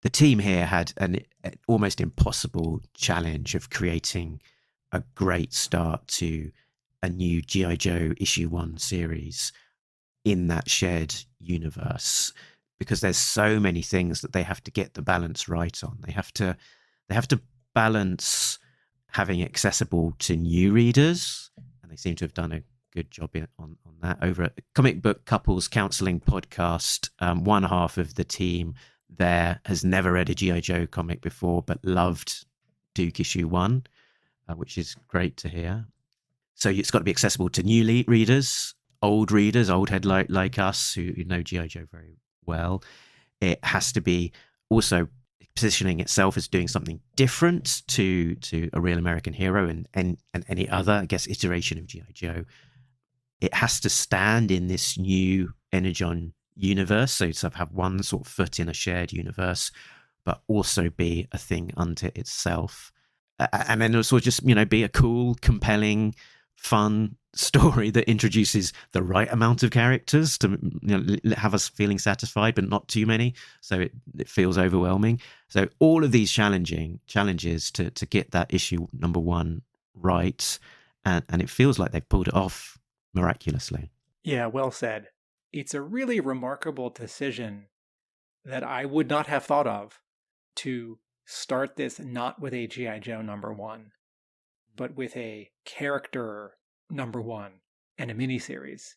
the team here had an almost impossible challenge of creating a great start to a new G.I. Joe issue 1 series in that shared universe, because there's so many things that they have to get the balance right on. They have to balance having accessible to new readers, and they seem to have done a good job on that over at Comic Book Couples Counseling Podcast. One half of the team there has never read a G.I. Joe comic before, but loved Duke issue 1, which is great to hear. So it's got to be accessible to new readers, old head like us who know G.I. Joe very well. It has to be also positioning itself as doing something different to a real American hero and any other, I guess, iteration of G.I. Joe. It has to stand in this new Energon universe, so to have one sort of foot in a shared universe, but also be a thing unto itself. And then also just, be a cool, compelling, fun story that introduces the right amount of characters to have us feeling satisfied, but not too many, so it feels overwhelming. So all of these challenges to get that issue number 1 right, and it feels like they've pulled it off miraculously. Yeah, well said. It's a really remarkable decision that I would not have thought of, to start this not with a G.I. Joe number 1, but with a character number 1 and a miniseries.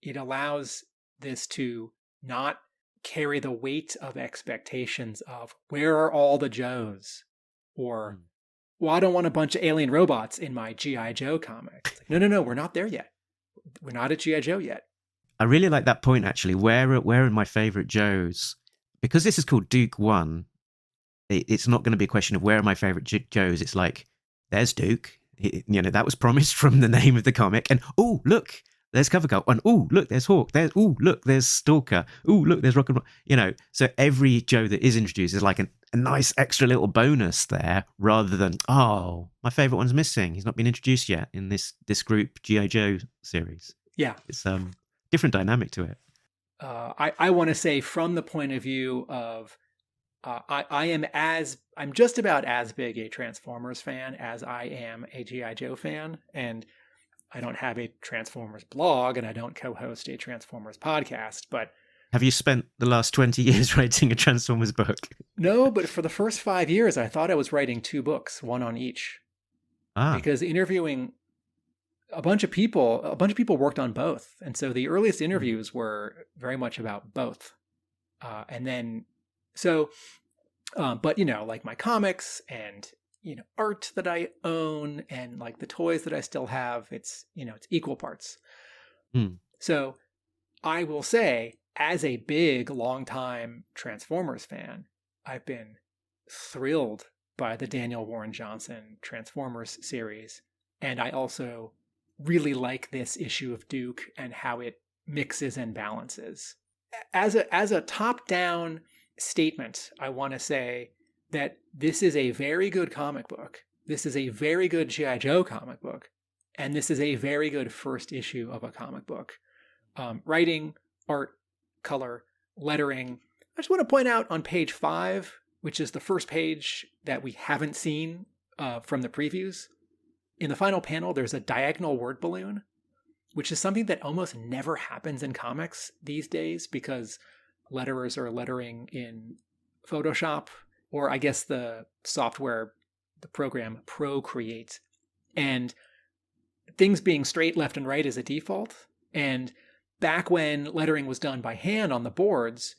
It allows this to not carry the weight of expectations of, where are all the Joes? Or, well, I don't want a bunch of alien robots in my G.I. Joe comic. It's like, no, we're not there yet. We're not at G.I. Joe yet. I really like that point, actually. Where are my favorite Joes? Because this is called Duke 1, it's not going to be a question of where are my favorite Joes. It's like, there's Duke. That was promised from the name of the comic. And, oh, look, there's Cover Girl. And, oh, look, there's Hawk. Look, there's Stalker. Oh, look, there's Rock and Roll. So every Joe that is introduced is like a nice extra little bonus there, rather than, oh, my favorite one's missing. He's not been introduced yet in this group G.I. Joe series. Yeah. It's different dynamic to it. I want to say, from the point of view of, I'm just about as big a Transformers fan as I am a G.I. Joe fan, and I don't have a Transformers blog and I don't co-host a Transformers podcast, but... Have you spent the last 20 years writing a Transformers book? No, but for the first 5 years, I thought I was writing 2 books, one on each. Because interviewing a bunch of people worked on both. And so the earliest interviews were very much about both. But like my comics and, art that I own and like the toys that I still have, it's equal parts. So I will say, as a big, long-time Transformers fan, I've been thrilled by the Daniel Warren Johnson Transformers series. And I also really like this issue of Duke and how it mixes and balances. As a top-down statement, I want to say that this is a very good comic book. This is a very good G.I. Joe comic book. And this is a very good first issue of a comic book. Writing, art, color, lettering. I just want to point out on page 5, which is the first page that we haven't seen from the previews. In the final panel, there's a diagonal word balloon, which is something that almost never happens in comics these days because letterers are lettering in Photoshop or I guess the software, the program Procreate, and things being straight left and right is a default. And back when lettering was done by hand on the boards,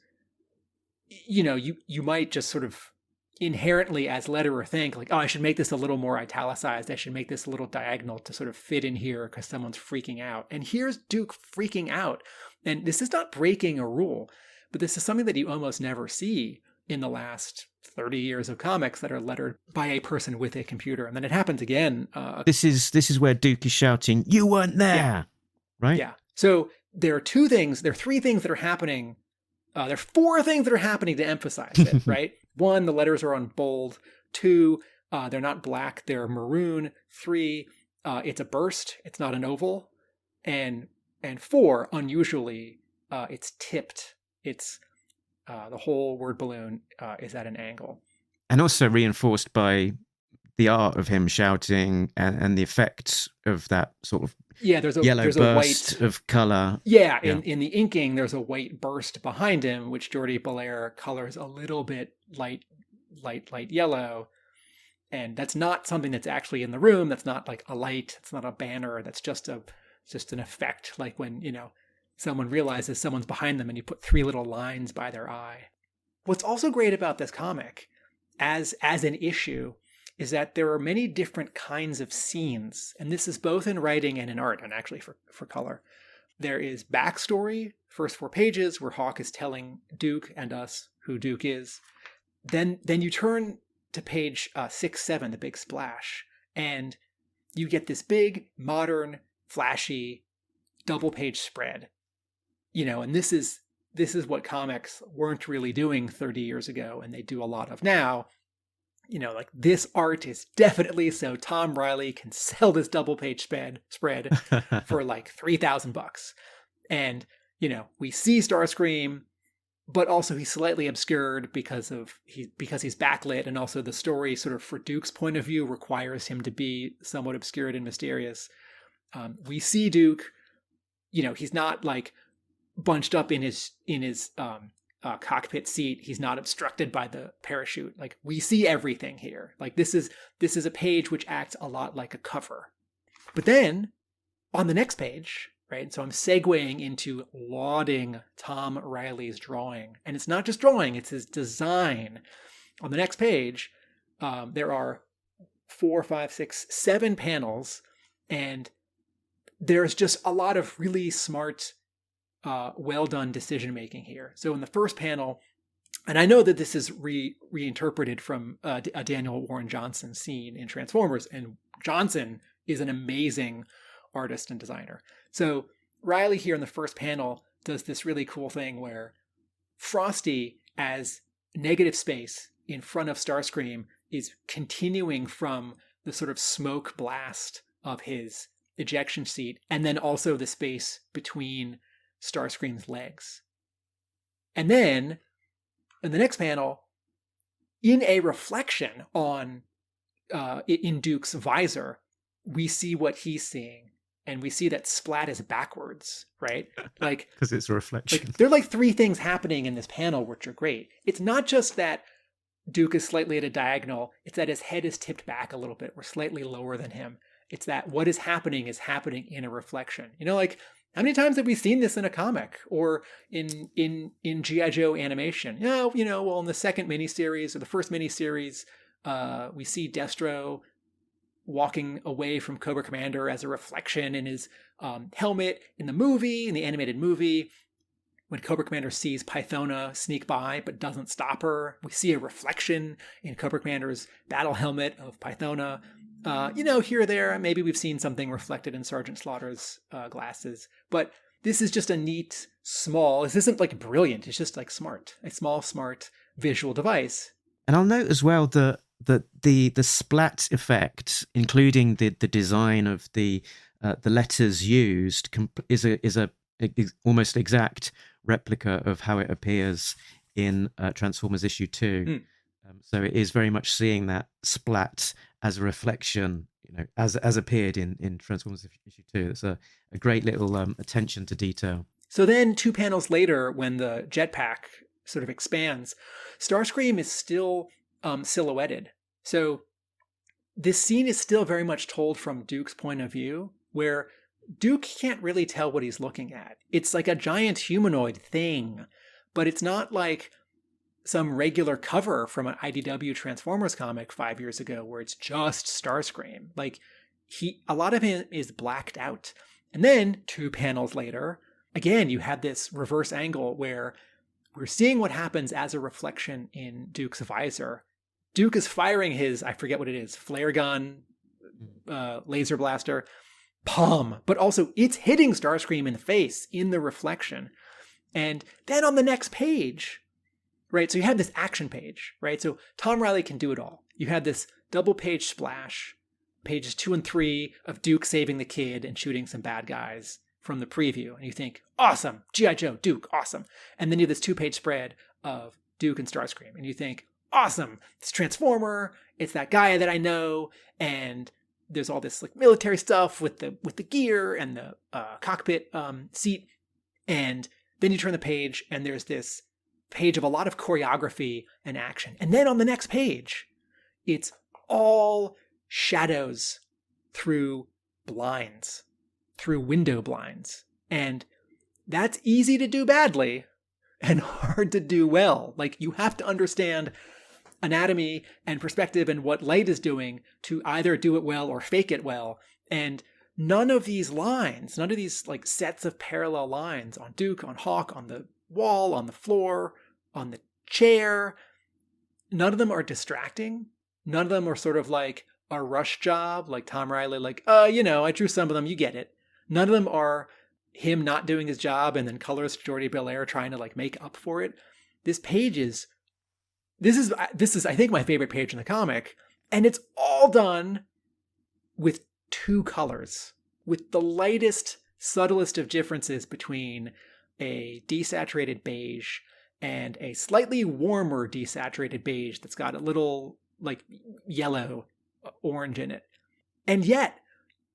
you might just sort of inherently as letterer think like, oh, I should make this a little more italicized. I should make this a little diagonal to sort of fit in here because someone's freaking out. And here's Duke freaking out. And this is not breaking a rule, but this is something that you almost never see in the last 30 years of comics that are lettered by a person with a computer. And then it happens again. This is where Duke is shouting, "You weren't there," Yeah. right? Yeah. So there are three things that are happening. There are four things that are happening to emphasize it, right? One, the letters are on bold. Two, they're not black, they're maroon. Three, it's a burst, it's not an oval. And four, unusually, it's tipped. It's the whole word balloon is at an angle. And also reinforced by the art of him shouting and the effects of that sort of there's a burst white of color. In the inking, there's a white burst behind him, which Jordie Bellaire colors a little bit light yellow. And that's not something that's actually in the room. That's not like a light. It's not a banner. That's just an effect. Like when, someone realizes someone's behind them and you put three little lines by their eye. What's also great about this comic as an issue is that there are many different kinds of scenes. And this is both in writing and in art, and actually for color. There is backstory, first 4 pages, where Hawk is telling Duke and us who Duke is. Then you turn to page 6, 7, the big splash, and you get this big, modern, flashy, double-page spread. And this is what comics weren't really doing 30 years ago, and they do a lot of now. Like this art is definitely so Tom Reilly can sell this double-page spread for like $3,000. And, we see Starscream, but also he's slightly obscured because he's backlit, and also the story sort of for Duke's point of view requires him to be somewhat obscured and mysterious. We see Duke, he's not like bunched up in his cockpit seat. He's not obstructed by the parachute. Like we see everything here. Like this is a page which acts a lot like a cover. But then on the next page, right? So I'm segueing into lauding Tom Reilly's drawing, and it's not just drawing; it's his design. On the next page, there are 4, 5, 6, 7 panels, and there's just a lot of really smart, well done decision making here. So in the first panel, and I know that this is reinterpreted from a Daniel Warren Johnson scene in Transformers, and Johnson is an amazing artist and designer. So Reilly here in the first panel does this really cool thing where Frosty as negative space in front of Starscream is continuing from the sort of smoke blast of his ejection seat, and then also the space between Starscream's legs. And then in the next panel, in a reflection on in Duke's visor, we see what he's seeing, and we see that Splat is backwards, right? Like because it's a reflection. Like, there are like 3 things happening in this panel which are great. It's not just that Duke is slightly at a diagonal, it's that his head is tipped back a little bit. We're slightly lower than him. It's that what is happening in a reflection. Like how many times have we seen this in a comic or in G.I. Joe animation? Well, in the second miniseries or the first miniseries, we see Destro walking away from Cobra Commander as a reflection in his helmet in the animated movie. When Cobra Commander sees Pythona sneak by but doesn't stop her, we see a reflection in Cobra Commander's battle helmet of Pythona. Here or there, maybe we've seen something reflected in Sergeant Slaughter's glasses. But this is just a neat, small, this isn't like brilliant, it's just like smart. A small, smart visual device. And I'll note as well that the splat effect, including the design of the letters used, is a almost exact replica of how it appears in Transformers issue 2. So it is very much seeing that splat as a reflection, as appeared in Transformers issue 2. It's a great little attention to detail. So then 2 panels later, when the jetpack sort of expands, Starscream is still silhouetted. So this scene is still very much told from Duke's point of view, where Duke can't really tell what he's looking at. It's like a giant humanoid thing, but it's not like some regular cover from an IDW Transformers comic 5 years ago where it's just Starscream. Like, a lot of him is blacked out. And then 2 panels later, again, you have this reverse angle where we're seeing what happens as a reflection in Duke's visor. Duke is firing his, I forget what it is, flare gun, laser blaster, palm, but also it's hitting Starscream in the face in the reflection. And then on the next page, right, so you have this action page, right? So Tom Reilly can do it all. You had this double page splash, pages 2 and 3 of Duke saving the kid and shooting some bad guys from the preview. And you think, awesome, G.I. Joe, Duke, awesome. And then you have this 2-page spread of Duke and Starscream. And you think, awesome, it's Transformer, it's that guy that I know, and there's all this like military stuff with the gear and the cockpit seat. And then you turn the page and there's this page of a lot of choreography and action. And then on the next page, it's all shadows through blinds, through window blinds. And that's easy to do badly and hard to do well. Like, you have to understand anatomy and perspective and what light is doing to either do it well or fake it well. And none of these lines, none of these like sets of parallel lines on Duke, on Hawk, on the wall, on the floor, on the chair, none of them are distracting. None of them are sort of like a rush job, like Tom Reilly, like, I drew some of them, you get it. None of them are him not doing his job and then colorist Jordie Bellaire trying to like make up for it. This is I think my favorite page in the comic, and it's all done with 2 colors, with the lightest, subtlest of differences between a desaturated beige and a slightly warmer desaturated beige that's got a little like yellow orange in it. And yet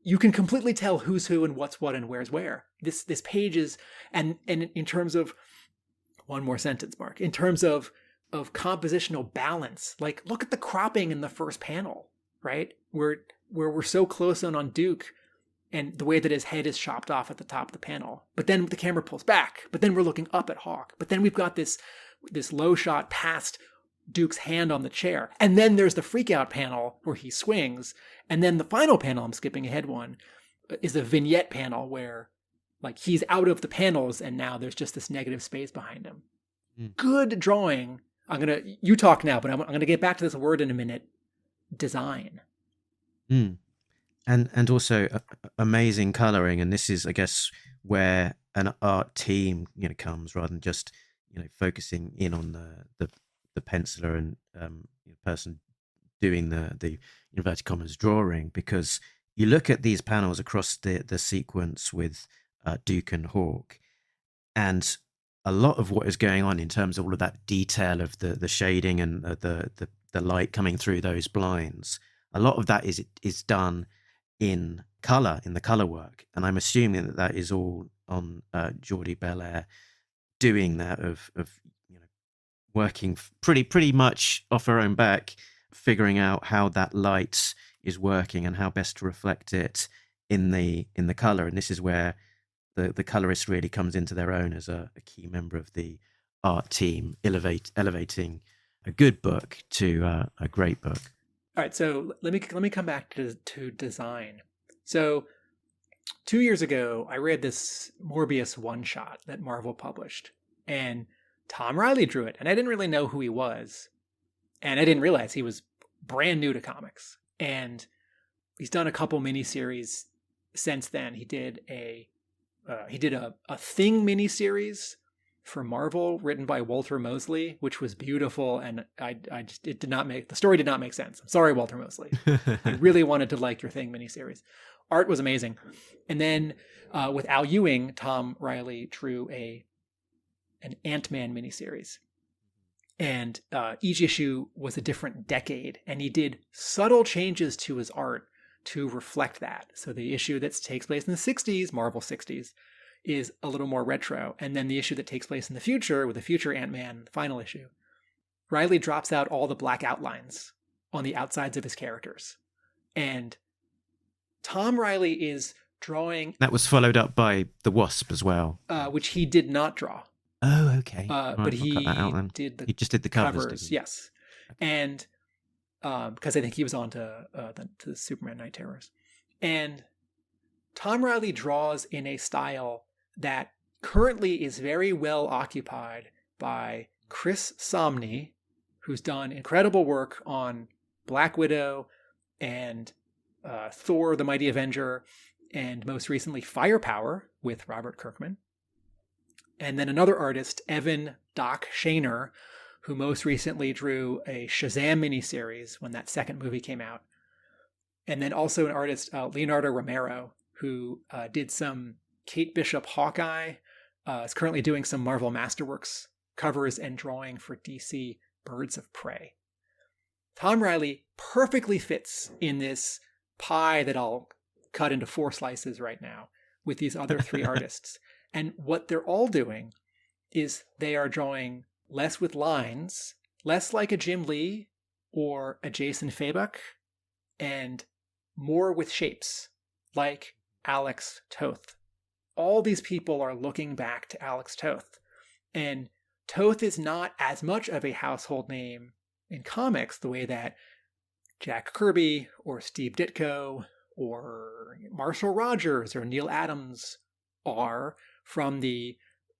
you can completely tell who's who and what's what and where's where. This page is, and in terms of, one more sentence, Mark, in terms of compositional balance, like look at the cropping in the first panel, right? Where we're so close on Duke and the way that his head is chopped off at the top of the panel. But then the camera pulls back, but then we're looking up at Hawk. But then we've got this low shot past Duke's hand on the chair. And then there's the freak out panel where he swings. And then the final panel, I'm skipping ahead one, is a vignette panel where like he's out of the panels and now there's just this negative space behind him. Good drawing. You talk now, but I'm going to get back to this word in a minute. Design. And also amazing coloring. And this is, I guess, where an art team, comes rather than just, focusing in on the penciler and person doing the inverted commas drawing, because you look at these panels across the sequence with Duke and Hawk, and a lot of what is going on in terms of all of that detail of the shading and the light coming through those blinds, a lot of that is done in color, in the color work. And I'm assuming that is all on Jordie Bellaire doing that, of working pretty much off her own back, figuring out how that light is working and how best to reflect it in the color. And this is where the colorist really comes into their own as a key member of the art team, elevating a good book to a great book. All right, so let me come back to design. So 2 years ago, I read this Morbius one-shot that Marvel published, and Tom Reilly drew it, and I didn't really know who he was, and I didn't realize he was brand new to comics. And he's done a couple miniseries since then. He did a Thing miniseries for Marvel written by Walter Mosley, which was beautiful, and the story did not make sense. I'm sorry, Walter Mosley. I really wanted to like your Thing miniseries. Art was amazing. And then with Al Ewing, Tom Reilly drew an Ant-Man miniseries. And each issue was a different decade, and he did subtle changes to his art to reflect that. So the issue that takes place in the 60s, Marvel 60s, is a little more retro. And then the issue that takes place in the future, with the future Ant-Man, the final issue, Reilly drops out all the black outlines on the outsides of his characters. And Tom Reilly is drawing... That was followed up by The Wasp as well. which he did not draw. Oh, okay. But I'll he cut that out then. He just did the covers, didn't he? yes. And because I think he was on to the Superman Night Terrors. And Tom Reilly draws in a style that currently is very well occupied by Chris Samnee, who's done incredible work on Black Widow and Thor, the Mighty Avenger, and most recently Firepower with Robert Kirkman. And then another artist, Evan Doc Shaner, who most recently drew a Shazam miniseries when that second movie came out. And then also an artist, Leonardo Romero, who did some Kate Bishop Hawkeye, is currently doing some Marvel Masterworks covers and drawing for DC Birds of Prey. Tom Reilly perfectly fits in this pie that I'll cut into 4 slices right now with these other 3 artists. And what they're all doing is they are drawing less with lines, less like a Jim Lee or a Jason Fabok, and more with shapes, like Alex Toth. All these people are looking back to Alex Toth. And Toth is not as much of a household name in comics the way that Jack Kirby or Steve Ditko or Marshall Rogers or Neil Adams are from the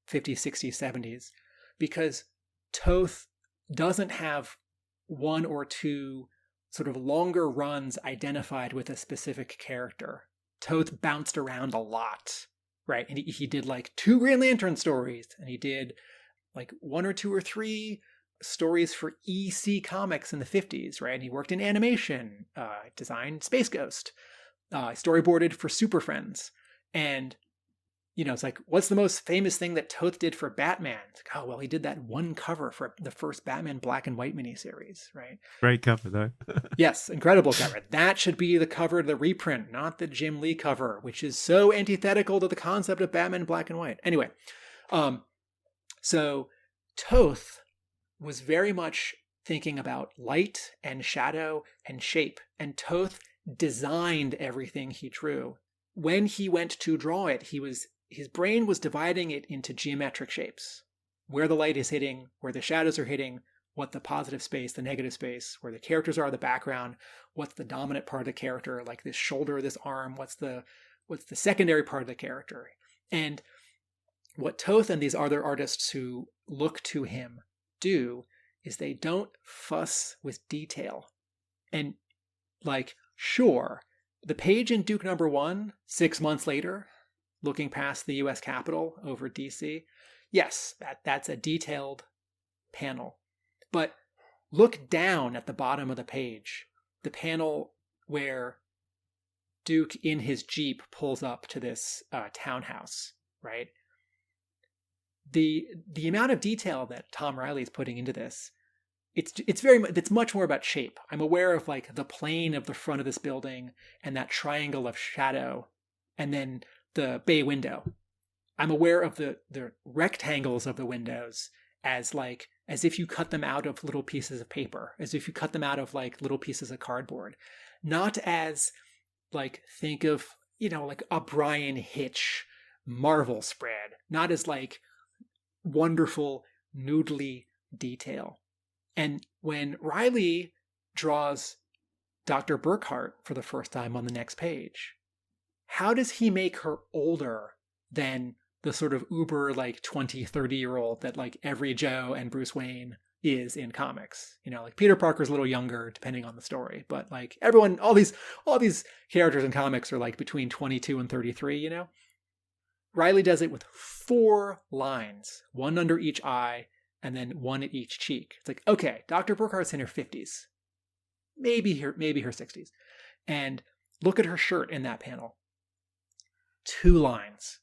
50s, 60s, 70s, because Toth doesn't have 1 or 2 sort of longer runs identified with a specific character. Toth bounced around a lot, right? And he did like 2 Green Lantern stories, and he did like 1 or 2 or 3 stories for EC Comics in the 50s, right? And he worked in animation, designed Space Ghost, storyboarded for Super Friends. And, you know, it's like, what's the most famous thing that Toth did for Batman? It's like, oh, well, he did that 1 cover for the first Batman black and white miniseries, right? Great cover, though. Yes, incredible cover. That should be the cover of the reprint, not the Jim Lee cover, which is so antithetical to the concept of Batman black and white. Anyway, so Toth was very much thinking about light and shadow and shape, and Toth designed everything he drew. When he went to draw it, his brain was dividing it into geometric shapes, where the light is hitting, where the shadows are hitting, what the positive space, the negative space, where the characters are, the background, what's the dominant part of the character, like this shoulder, this arm, what's the secondary part of the character. And what Toth and these other artists who look to him do is they don't fuss with detail. And like, sure, the page in Duke number 1, 6 months later, looking past the US Capitol over DC, yes, that's a detailed panel. But look down at the bottom of the page, the panel where Duke in his Jeep pulls up to this townhouse, right? The amount of detail that Tom Reilly is putting into this, it's much more about shape. I'm aware of like the plane of the front of this building and that triangle of shadow, and then the bay window. I'm aware of the rectangles of the windows as if you cut them out of little pieces of paper, as if you cut them out of like little pieces of cardboard, not as like, think of, you know, like a Brian Hitch Marvel spread, not as like wonderful noodly detail. And when Reilly draws Dr. Burkhart for the first time on the next page, how does he make her older than the sort of uber like 20, 30-year-old that like every Joe and Bruce Wayne is in comics? You know, like Peter Parker's a little younger depending on the story, but like everyone, all these characters in comics are like between 22 and 33, you know? Reilly does it with 4 lines, 1 under each eye, and then 1 at each cheek. It's like, okay, Dr. Burkhart's in her 50s, maybe her 60s. And look at her shirt in that panel. 2 lines.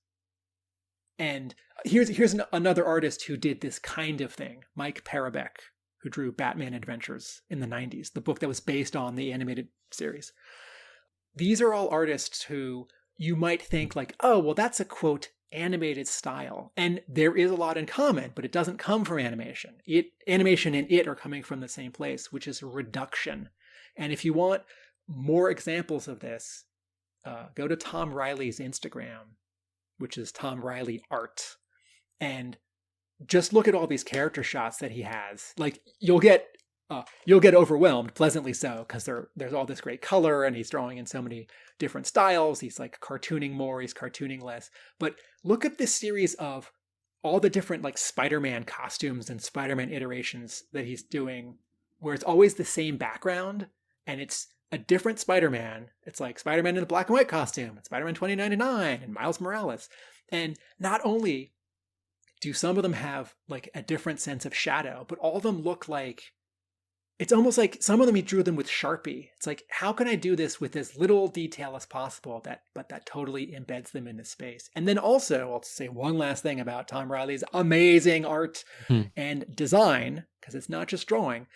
And here's another artist who did this kind of thing, Mike Parabek, who drew Batman Adventures in the 90s, the book that was based on the animated series. These are all artists who you might think like, oh, well, that's a quote animated style. And there is a lot in common, but it doesn't come from animation. Animation and it are coming from the same place, which is reduction. And if you want more examples of this, go to Tom Reilly's Instagram, which is Tom Reilly Art, and just look at all these character shots that he has. Like, you'll get overwhelmed, pleasantly so, because there's all this great color, and he's drawing in so many different styles. He's like cartooning more, he's cartooning less. But look at this series of all the different like Spider-Man costumes and Spider-Man iterations that he's doing, where it's always the same background, and it's a different Spider-Man. It's like Spider-Man in a black and white costume, and Spider-Man 2099, and Miles Morales. And not only do some of them have like a different sense of shadow, but all of them look like, it's almost like some of them he drew them with Sharpie. It's like, how can I do this with as little detail as possible, but that totally embeds them in the space? And then also, I'll say one last thing about Tom Reilly's amazing art and design, because it's not just drawing,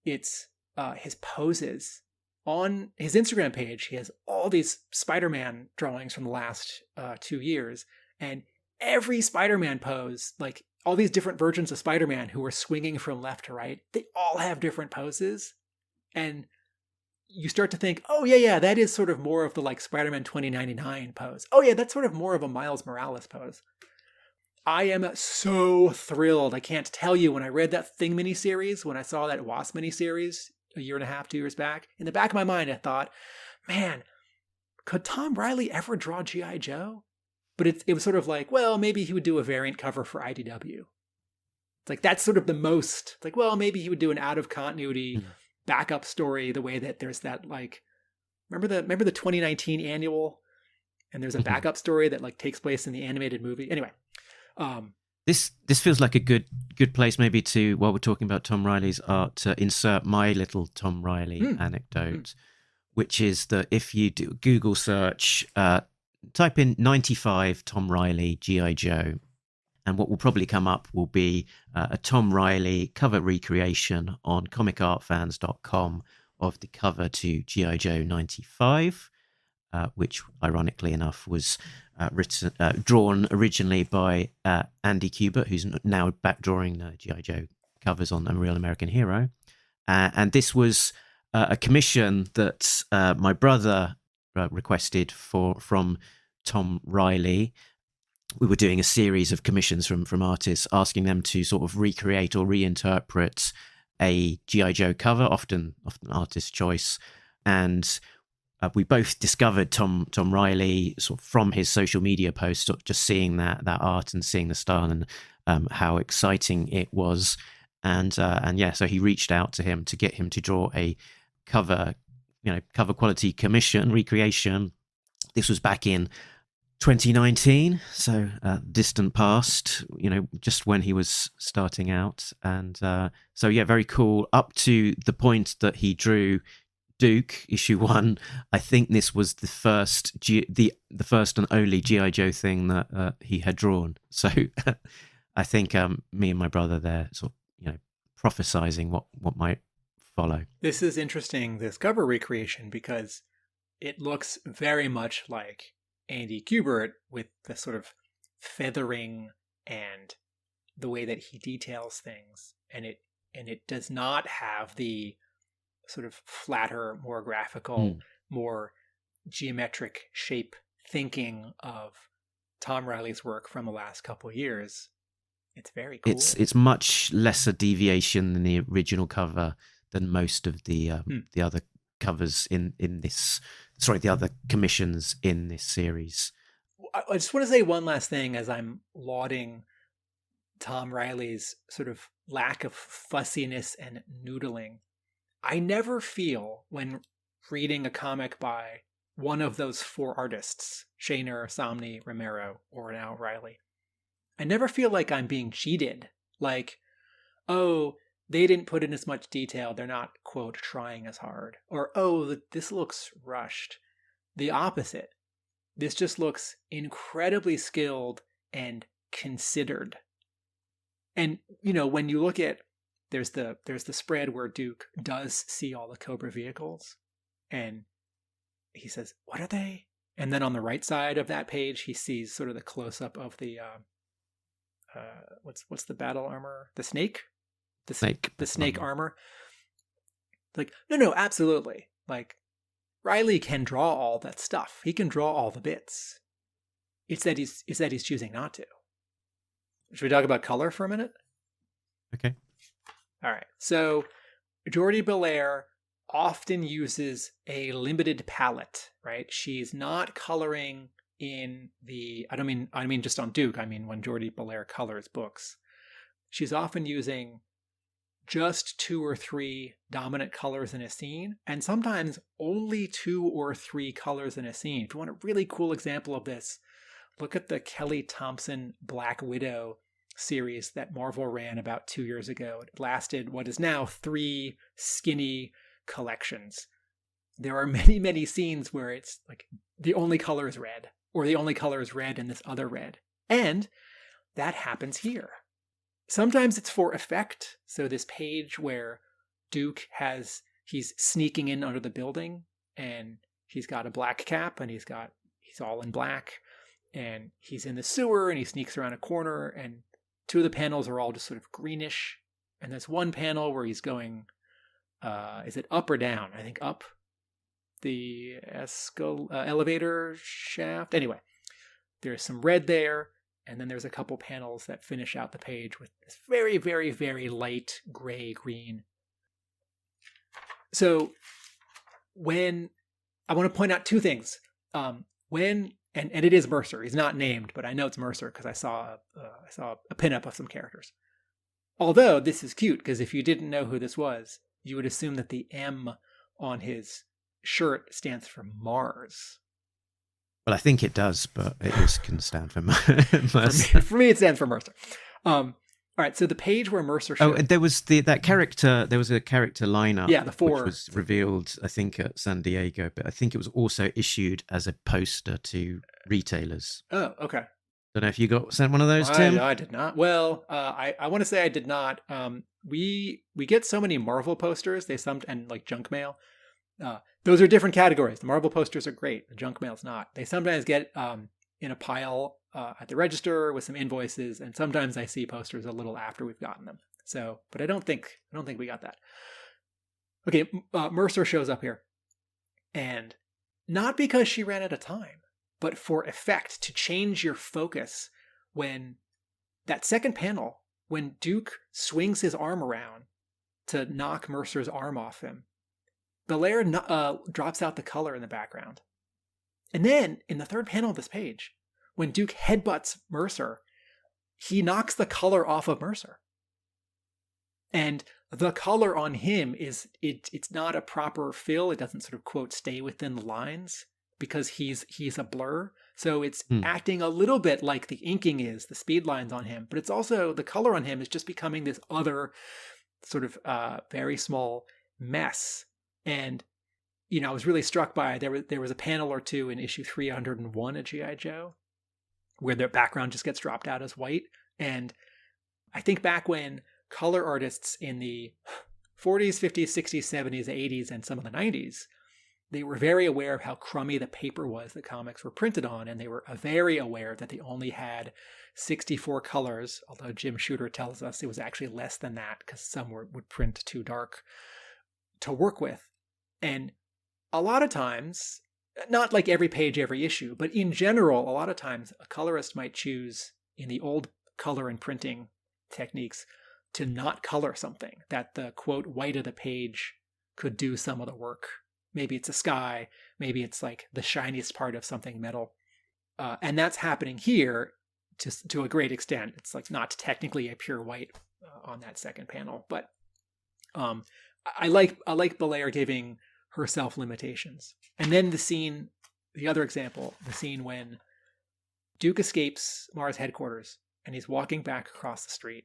it's his poses. On his Instagram page, he has all these Spider-Man drawings from the last 2 years, and every Spider-Man pose, like all these different versions of Spider-Man who are swinging from left to right, they all have different poses. And you start to think, oh yeah, that is sort of more of the like Spider-Man 2099 pose. Oh yeah, that's sort of more of a Miles Morales pose. I am so thrilled. I can't tell you, when I read that Thing miniseries, when I saw that Wasp miniseries a year and a half, 2 years back, in the back of my mind, I thought, man, could Tom Reilly ever draw G.I. Joe? But it was sort of like, well, maybe he would do a variant cover for IDW. It's like, that's sort of the most, like, well, maybe he would do an out of continuity backup story, the way that there's that, like, remember the 2019 annual, and there's a backup story that like takes place in the animated movie. Anyway, this feels like a good place maybe to, while we're talking about Tom Reilly's art, to insert my little Tom Reilly anecdote, which is that if you do Google search, type in 95 Tom Reilly G.I. Joe, and what will probably come up will be a Tom Reilly cover recreation on comicartfans.com of the cover to G.I. Joe 95, which ironically enough was drawn originally by Andy Kubert, who's now back drawing G.I. Joe covers on A Real American Hero. And this was a commission that my brother requested from Tom Reilly. We were doing a series of commissions from artists, asking them to sort of recreate or reinterpret a G.I. Joe cover, often artist choice. And we both discovered Tom Reilly sort of from his social media posts, sort of just seeing that art and seeing the style and how exciting it was. And yeah, so he reached out to him to get him to draw a cover quality commission recreation. This was back in 2019, so distant past, just when he was starting out. And so yeah, very cool, up to the point that he drew Duke issue 1. I think this was the first the first and only G.I. Joe thing that he had drawn. So I think me and my brother there sort of prophesizing what might follow. This is interesting, this cover recreation, because it looks very much like Andy Kubert with the sort of feathering and the way that he details things, and it does not have the sort of flatter, more graphical, more geometric shape thinking of Tom Reilly's work from the last couple of years. It's very cool. It's much lesser deviation than the original cover than most of the other covers in this. Sorry, the other commissions in this series. I just want to say one last thing as I'm lauding Tom Reilly's sort of lack of fussiness and noodling. I never feel, when reading a comic by one of those 4 artists, Shaner, Somni, Romero, or now Reilly, I never feel like I'm being cheated. Like, oh, they didn't put in as much detail, they're not, quote, trying as hard. Or, oh, this looks rushed. The opposite. This just looks incredibly skilled and considered. And, when you look at, there's the spread where Duke does see all the Cobra vehicles, and he says, "What are they?" And then on the right side of that page, he sees sort of the close-up of the, what's the battle armor? The snake? The snake armor. Like, no, absolutely. Like, Reilly can draw all that stuff. He can draw all the bits. It's that he's choosing not to. Should we talk about color for a minute? Okay. All right. So Jordie Bellaire often uses a limited palette, right? She's not coloring in the, I don't mean just on Duke. I mean when Jordie Bellaire colors books. She's often using just 2 or 3 dominant colors in a scene, and sometimes only 2 or 3 colors in a scene. If you want a really cool example of this, look at the Kelly Thompson Black Widow series that Marvel ran about 2 years ago. It lasted what is now 3 skinny collections. There are many, many scenes where it's like the only color is red, or the only color is red and this other red. And that happens here. Sometimes it's for effect. So this page where Duke he's sneaking in under the building and he's got a black cap and he's all in black and he's in the sewer and he sneaks around a corner and 2 of the panels are all just sort of greenish. And there's one panel where he's going, is it up or down? I think up the elevator shaft. Anyway, there's some red there. And then there's a couple panels that finish out the page with this very, very, very light gray-green. So when I want to point out 2 things. And it is Mercer. He's not named, but I know it's Mercer because I saw a pinup of some characters. Although this is cute because if you didn't know who this was, you would assume that the M on his shirt stands for Mars. Well, I think it does, but it just can stand for Mercer. For me, it stands for Mercer. All right, so the page where Mercer showed... Oh, there was that character. There was a character lineup. Yeah, the 4. Which was revealed, I think, at San Diego, but I think it was also issued as a poster to retailers. Oh, okay. Don't know if you got sent one of those, Tim. I did not. Well, I want to say I did not. We get so many Marvel posters. And like junk mail. Those are different categories. The Marvel posters are great. The junk mail's not. They sometimes get in a pile at the register with some invoices, and sometimes I see posters a little after we've gotten them. So, but I don't think we got that. Okay, Mercer shows up here, and not because she ran out of time, but for effect to change your focus when that second panel, when Duke swings his arm around to knock Mercer's arm off him. Bellaire drops out the color in the background. And then, in the 3rd panel of this page, when Duke headbutts Mercer, he knocks the color off of Mercer. And the color on him it's not a proper fill. It doesn't sort of, quote, stay within the lines because he's a blur. So it's acting a little bit like the inking is, the speed lines on him. But it's also, the color on him is just becoming this other sort of very small mess. And, I was really struck by, there was a panel or 2 in issue 301 of G.I. Joe where the background just gets dropped out as white. And I think back when color artists in the 40s, 50s, 60s, 70s, 80s, and some of the 90s, they were very aware of how crummy the paper was that comics were printed on. And they were very aware that they only had 64 colors, although Jim Shooter tells us it was actually less than that because some would print too dark to work with. And a lot of times, not like every page, every issue, but in general, a lot of times a colorist might choose in the old color and printing techniques to not color something, that the, quote, white of the page could do some of the work. Maybe it's a sky, maybe it's like the shiniest part of something metal. And that's happening here to a great extent. It's like not technically a pure white on that second panel, but I like Bellaire giving herself limitations. And then the other example, the scene when Duke escapes Mars headquarters and he's walking back across the street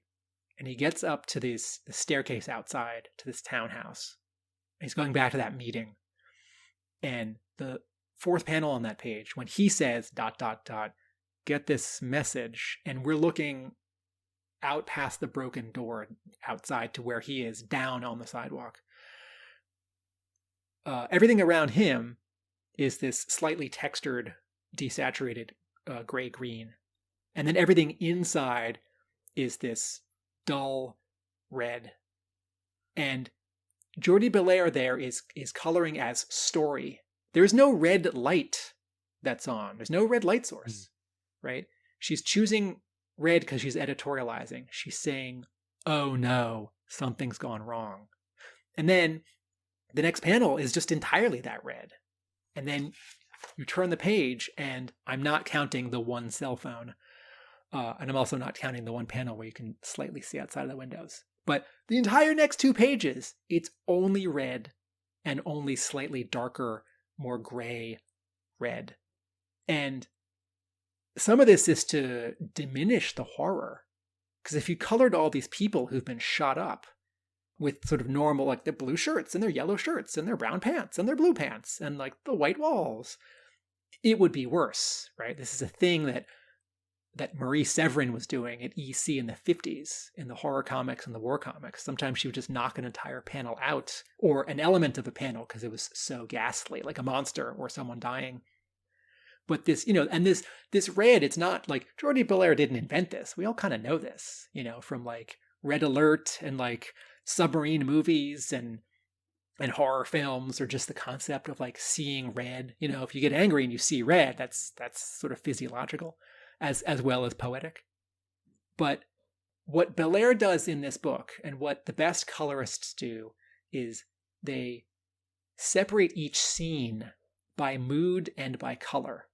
and he gets up to the staircase outside to this townhouse. He's going back to that meeting. And the 4th panel on that page, when he says ... get this message, and we're looking out past the broken door outside to where he is down on the sidewalk. Everything around him is this slightly textured desaturated gray-green. And then everything inside is this dull red. And Jordie Bellaire there is coloring as story. There's no red light that's on. There's no red light source, right? She's choosing red because she's editorializing. She's saying, oh no, something's gone wrong. And then the next panel is just entirely that red. And then you turn the page, and I'm not counting the one cell phone. And I'm also not counting the one panel where you can slightly see outside of the windows. But the entire next 2 pages, it's only red and only slightly darker, more gray red. And some of this is to diminish the horror. Because if you colored all these people who've been shot up with sort of normal, like their blue shirts and their yellow shirts and their brown pants and their blue pants and like the white walls, it would be worse, right? This is a thing that Marie Severin was doing at EC in the 50s in the horror comics and the war comics. Sometimes she would just knock an entire panel out or an element of a panel because it was so ghastly, like a monster or someone dying. But this, and this red, it's not like Jordie Bellaire didn't invent this. We all kind of know this, from like Red Alert and like submarine movies and horror films, or just the concept of like seeing red. If you get angry and you see red, that's sort of physiological as well as poetic. But what Bellaire does in this book, and what the best colorists do, is they separate each scene by mood and by color.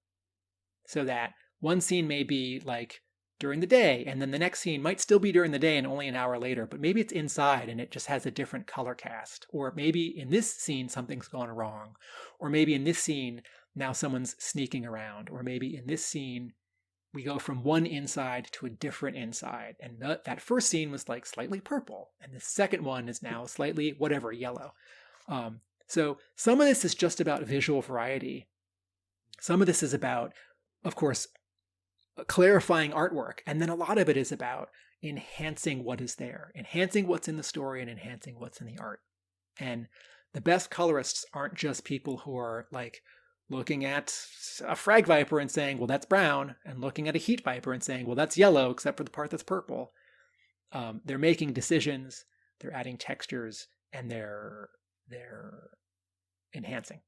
So that one scene may be like during the day, and then the next scene might still be during the day and only an hour later, but maybe it's inside and it just has a different color cast. Or maybe in this scene something's gone wrong. Or maybe in this scene now someone's sneaking around. Or maybe in this scene we go from one inside to a different inside. And that first scene was like slightly purple, and the second one is now slightly whatever, yellow. So some of this is just about visual variety. Some of this is about, of course, clarifying artwork. And then a lot of it is about enhancing what is there, enhancing what's in the story and enhancing what's in the art. And the best colorists aren't just people who are like looking at a frag viper and saying, well, that's brown, and looking at a heat viper and saying, well, that's yellow, except for the part that's purple. They're making decisions, they're adding textures, and they're enhancing.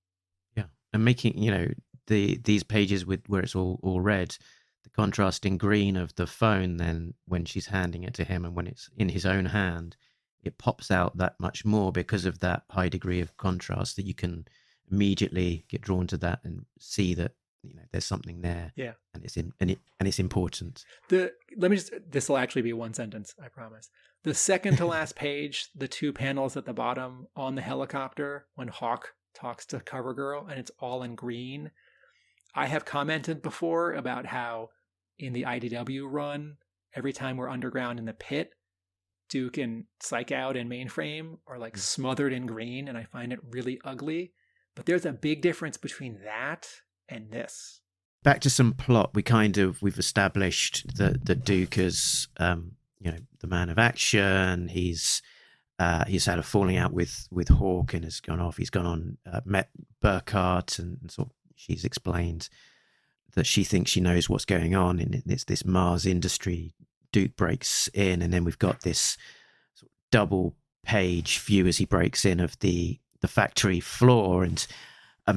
Yeah, and making, these pages where it's all red, the contrasting green of the phone, then when she's handing it to him and when it's in his own hand, it pops out that much more because of that high degree of contrast, that you can immediately get drawn to that and see that there's something there. Yeah, and it's important. This will actually be one sentence, I promise. The second to last page, the 2 panels at the bottom on the helicopter when Hawk talks to CoverGirl, and it's all in green. I have commented before about how in the IDW run, every time we're underground in the pit, Duke and Psych Out and Mainframe are like smothered in green, and I find it really ugly. But there's a big difference between that and this. Back to some plot. We've established that Duke is, the man of action. He's had a falling out with Hawk and has gone off. He's gone on, met Burkhart, and sort of she's explained that she thinks she knows what's going on in this Mars industry. Duke breaks in, and then we've got this sort of double page view as he breaks in of the factory floor, and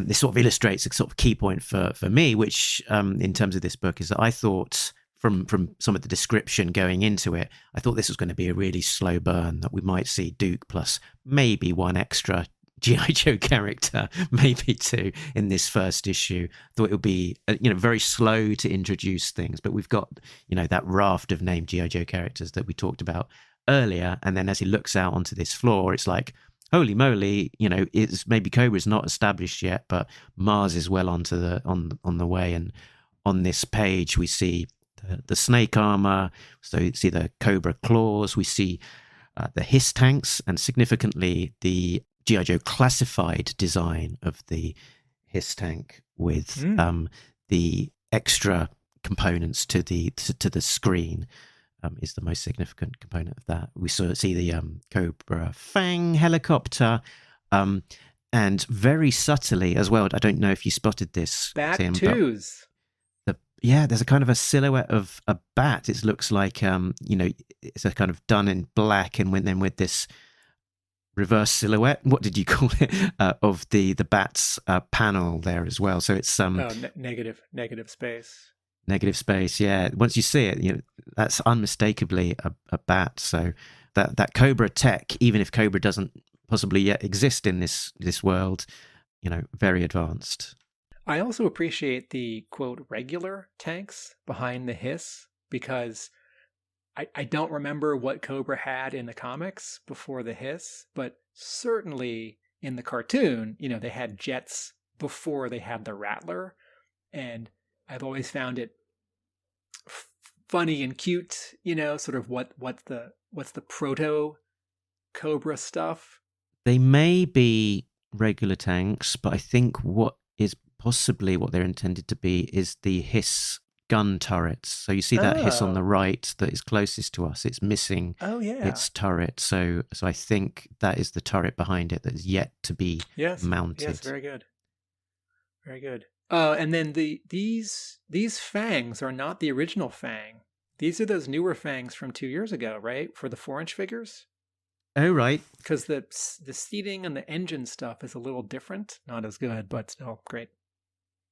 this sort of illustrates a sort of key point for me, which in terms of this book is that I thought from some of the description going into it, I thought this was going to be a really slow burn, that we might see Duke plus maybe one extra G.I. Joe character, maybe 2 in this first issue. Thought it would be very slow to introduce things, but we've got that raft of named G.I. Joe characters that we talked about earlier, and then as he looks out onto this floor, it's like, holy moly, it's maybe Cobra's not established yet, but Mars is well on the way. And on this page, we see the snake armor, so you see the Cobra claws, we see the hiss tanks, and significantly the G.I. Joe classified design of the hiss tank with the extra components to the screen. Is the most significant component of that. We see the Cobra Fang helicopter, and very subtly as well. I don't know if you spotted this, Bat Tim, twos. yeah, there's a kind of a silhouette of a bat. It looks like, it's a kind of done in black, and then with this reverse silhouette. What did you call it? Of the bat's panel there as well. So it's negative space. Negative space. Yeah. Once you see it, that's unmistakably a bat. So that Cobra tech, even if Cobra doesn't possibly yet exist in this world, very advanced. I also appreciate the, quote, regular tanks behind the hiss, because I don't remember what Cobra had in the comics before the hiss, but certainly in the cartoon, they had jets before they had the Rattler. And I've always found it funny and cute, sort of what's the proto Cobra stuff. They may be regular tanks, but I think what is possibly what they're intended to be is the hiss gun turrets. So you see that hiss on the right that is closest to us. It's missing its turret. So I think that is the turret behind it that is yet to be mounted. Yes, very good. Very good. And then these fangs are not the original fang. These are those newer fangs from 2 years ago, right? For the 4-inch figures. Oh, right. Because the seating and the engine stuff is a little different. Not as good, but still great.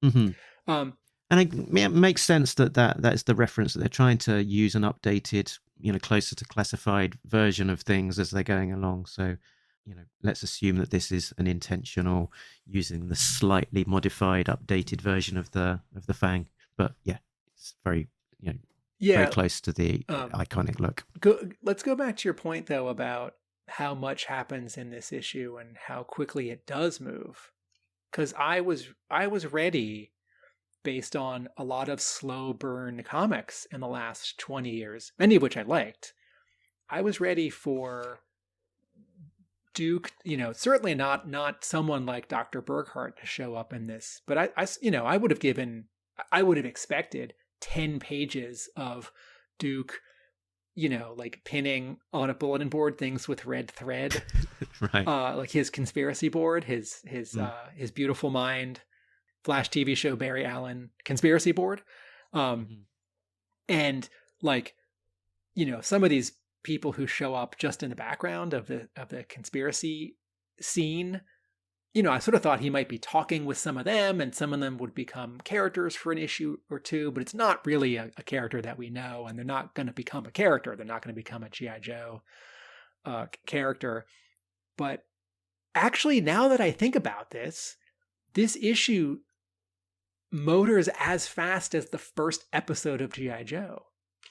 Mm-hmm. And it makes sense that's the reference that they're trying to use an updated, closer to classified version of things as they're going along. So, let's assume that this is an intentional using the slightly modified, updated version of the Fang. But yeah, it's very, very close to the iconic look. Let's go back to your point though about how much happens in this issue and how quickly it does move. Because I was ready, based on a lot of slow burn comics in the last 20 years, many of which I liked. I was ready for Duke, certainly not someone like Dr. Burkhart to show up in this, but I would have expected 10 pages of Duke, like pinning on a bulletin board things with red thread, right? Like his conspiracy board, his Beautiful Mind Flash TV show Barry Allen conspiracy board. And like, some of these people who show up just in the background of the conspiracy scene, I sort of thought he might be talking with some of them and some of them would become characters for an issue or two, but it's not really a character that we know, and they're not going to become a character. They're not going to become a G.I. Joe character. But actually, now that I think about this issue motors as fast as the first episode of G.I. Joe,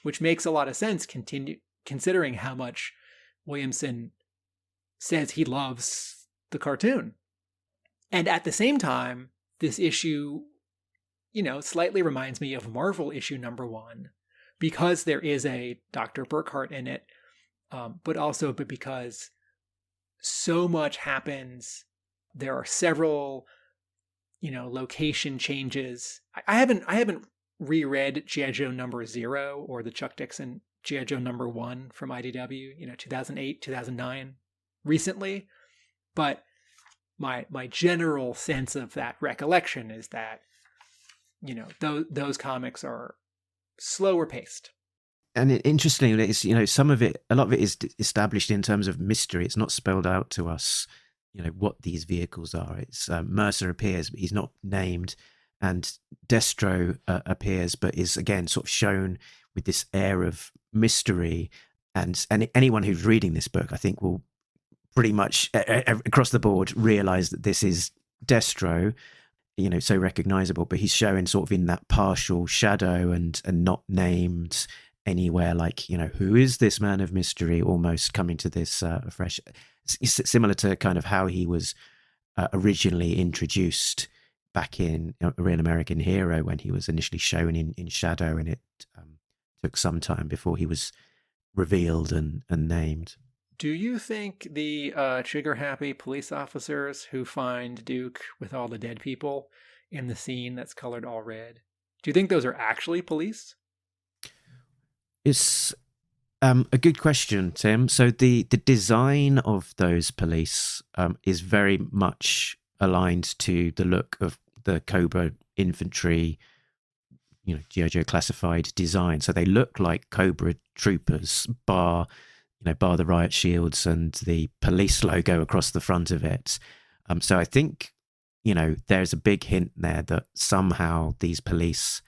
which makes a lot of sense considering how much Williamson says he loves the cartoon. And at the same time, this issue, slightly reminds me of Marvel issue #1, because there is a Dr. Burkhart in it, but because so much happens. There are several location changes. I haven't reread G.I. Joe #0 or the Chuck Dixon G.I. Joe #1 from IDW, 2008, 2009 recently. But my general sense of that recollection is that, those comics are slower paced. And interestingly, it's, a lot of it is established in terms of mystery. It's not spelled out to us, what these vehicles are. It's Mercer appears, but he's not named, and Destro appears, but is again sort of shown with this air of mystery. And anyone who's reading this book, I think, will pretty much across the board realize that this is Destro, so recognizable, but he's shown sort of in that partial shadow and not named anywhere, like, who is this man of mystery, almost coming to this fresh, similar to kind of how he was originally introduced back in A Real American Hero, when he was initially shown in shadow, and it took some time before he was revealed and named. Do you think the trigger-happy police officers who find Duke with all the dead people in the scene that's colored all red, do you think those are actually police? It's a good question, Tim. So the design of those police is very much aligned to the look of the Cobra infantry, G.I. Joe classified design. So they look like Cobra troopers, bar the riot shields and the police logo across the front of it. So I think, there's a big hint there that somehow these police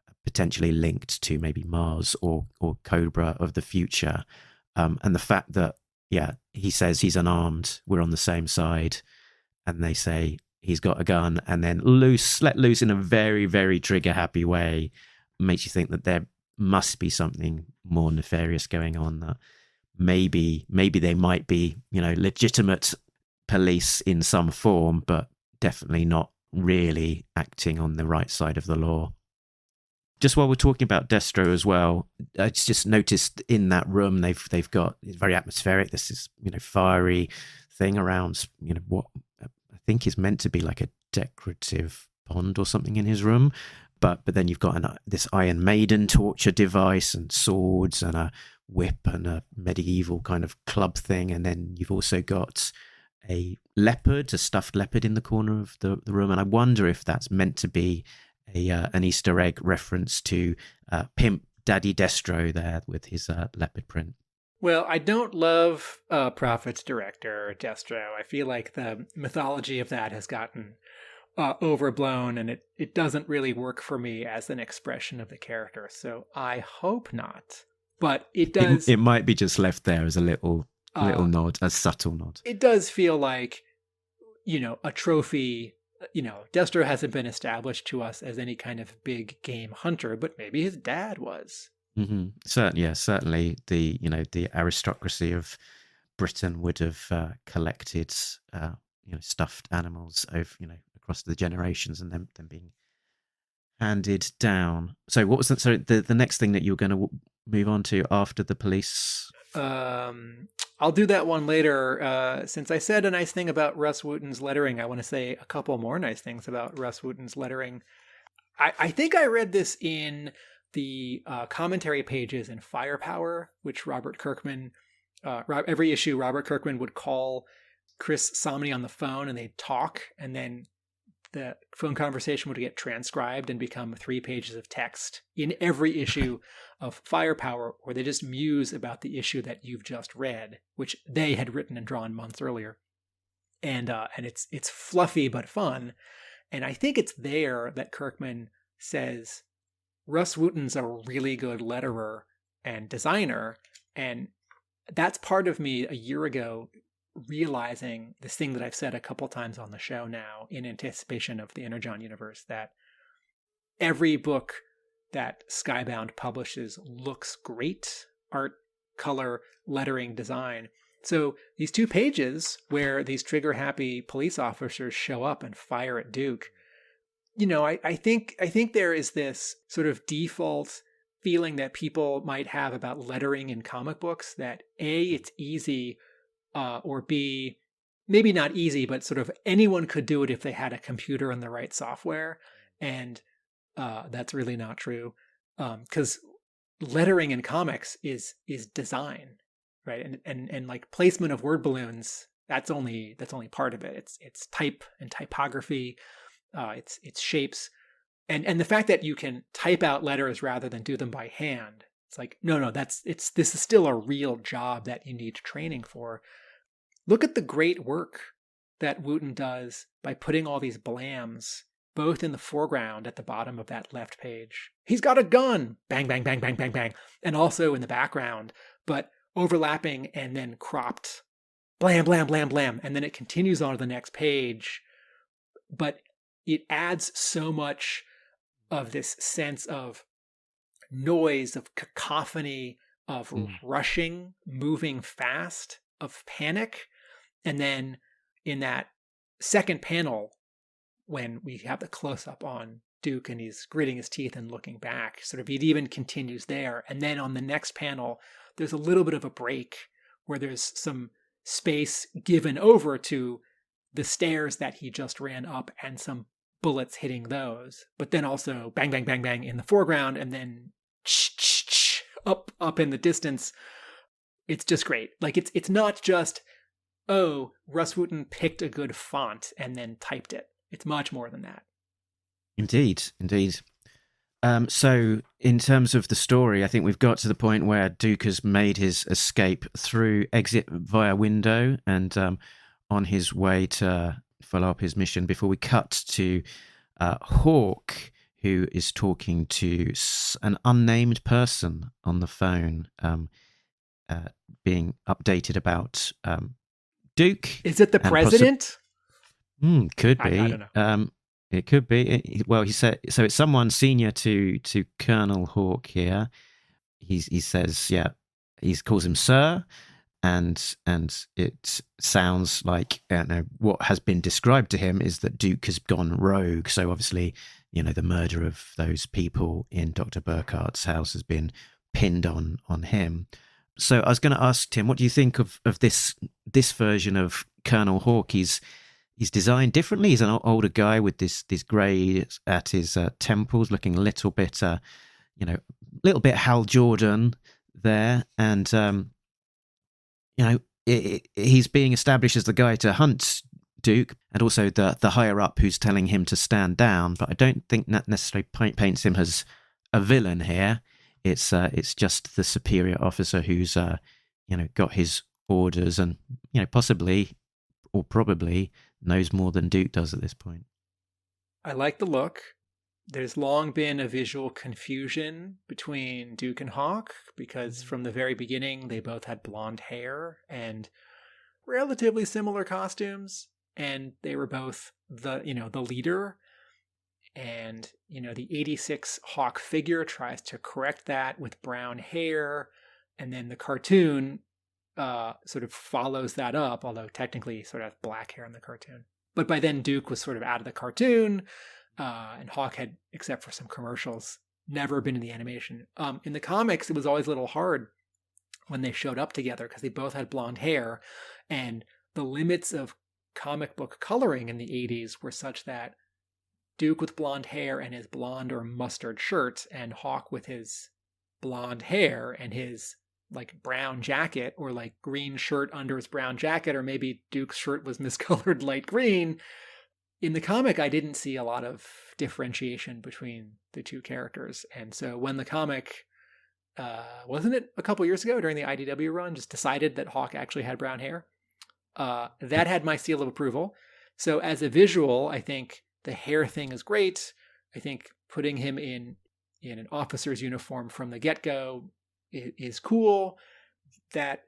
are potentially linked to maybe Mars or Cobra of the future. And the fact that, he says he's unarmed, we're on the same side, and they say he's got a gun, and then let loose in a very, very trigger-happy way, makes you think that there must be something more nefarious going on, that maybe they might be, legitimate police in some form, but definitely not really acting on the right side of the law. Just while we're talking about Destro as well, I just noticed in that room they've got, it's very atmospheric. This is fiery thing around what I think is meant to be like a decorative pond or something in his room, but then you've got this Iron Maiden torture device and swords and a whip and a medieval kind of club thing, and then you've also got a stuffed leopard in the corner of the room, and I wonder if that's meant to be an Easter egg reference to Pimp Daddy Destro there with his leopard print. Well, I don't love Prophet's director, Destro. I feel like the mythology of that has gotten overblown, and it doesn't really work for me as an expression of the character. So I hope not. But it does. It might be just left there as a little nod, a subtle nod. It does feel like, a trophy. Destro hasn't been established to us as any kind of big game hunter, but maybe his dad was. Mm-hmm. Certainly the aristocracy of Britain would have collected stuffed animals over across the generations and them being handed down. So what was that? So the next thing that you were going to move on to after the police? I'll do that one later. Since I said a nice thing about Russ Wooten's lettering, I want to say a couple more nice things about Russ Wooten's lettering. I think I read this in the commentary pages in Firepower, which Robert Kirkman, every issue, Robert Kirkman would call Chris Somney on the phone and they'd talk, and then the phone conversation would get transcribed and become 3 pages of text in every issue of Firepower, where they just muse about the issue that you've just read, which they had written and drawn months earlier. And it's fluffy but fun. And I think it's there that Kirkman says Russ Wooten's a really good letterer and designer. And that's part of me a year ago realizing this thing that I've said a couple times on the show now in anticipation of the Energon Universe, that every book that Skybound publishes looks great. Art, color, lettering, design. So these 2 pages where these trigger-happy police officers show up and fire at Duke, I think there is this sort of default feeling that people might have about lettering in comic books, that A, it's easy, or B, maybe not easy, but sort of anyone could do it if they had a computer and the right software. And that's really not true, because lettering in comics is design, right? And like placement of word balloons, that's only part of it. It's type and typography, it's shapes, and the fact that you can type out letters rather than do them by hand. It's like no, this is still a real job that you need training for. Look at the great work that Wooten does by putting all these blams both in the foreground at the bottom of that left page. He's got a gun! Bang, bang, bang, bang, bang, bang. And also in the background, but overlapping and then cropped. Blam, blam, blam, blam. And then it continues on to the next page. But it adds so much of this sense of noise, of cacophony, of rushing, moving fast, of panic. And then in that second panel, when we have the close-up on Duke and he's gritting his teeth and looking back, sort of it even continues there. And then on the next panel, there's a little bit of a break where there's some space given over to the stairs that he just ran up and some bullets hitting those. But then also bang, bang, bang, bang in the foreground, and then up in the distance. It's just great. Like it's not just, oh, Russ Wooten picked a good font and then typed it. It's much more than that. Indeed. So in terms of the story, I think we've got to the point where Duke has made his escape through exit via window and on his way to follow up his mission before we cut to Hawk, who is talking to an unnamed person on the phone, being updated about Duke. Is it the president? Could be. I don't know. It could be. Well, he said so. It's someone senior to Colonel Hawk here. He says, yeah, he calls him Sir, and it sounds like what has been described to him is that Duke has gone rogue. So obviously, the murder of those people in Dr. Burkhart's house has been pinned on him. So I was going to ask Tim, what do you think of this version of Colonel Hawk? He's designed differently. He's an older guy with this grey at his temples, looking a little bit, Hal Jordan there, and he's being established as the guy to hunt Duke, and also the higher up who's telling him to stand down. But I don't think that necessarily paints him as a villain here. It's just the superior officer who's got his orders and possibly or probably knows more than Duke does at this point. I like the look. There's long been a visual confusion between Duke and Hawk because from the very beginning they both had blonde hair and relatively similar costumes, and they were both the leader. And the 86 Hawk figure tries to correct that with brown hair, and then the cartoon sort of follows that up, although technically he sort of has black hair in the cartoon. But by then Duke was sort of out of the cartoon, and Hawk had, except for some commercials, never been in the animation. In the comics, it was always a little hard when they showed up together because they both had blonde hair, and the limits of comic book coloring in the 80s were such that Duke with blonde hair and his blonde or mustard shirt, and Hawk with his blonde hair and his brown jacket, or green shirt under his brown jacket, or maybe Duke's shirt was miscolored light green. In the comic, I didn't see a lot of differentiation between the two characters. And so when the comic, wasn't it a couple years ago during the IDW run, just decided that Hawk actually had brown hair, that had my seal of approval. So as a visual, I think the hair thing is great. I think putting him in an officer's uniform from the get-go is cool. That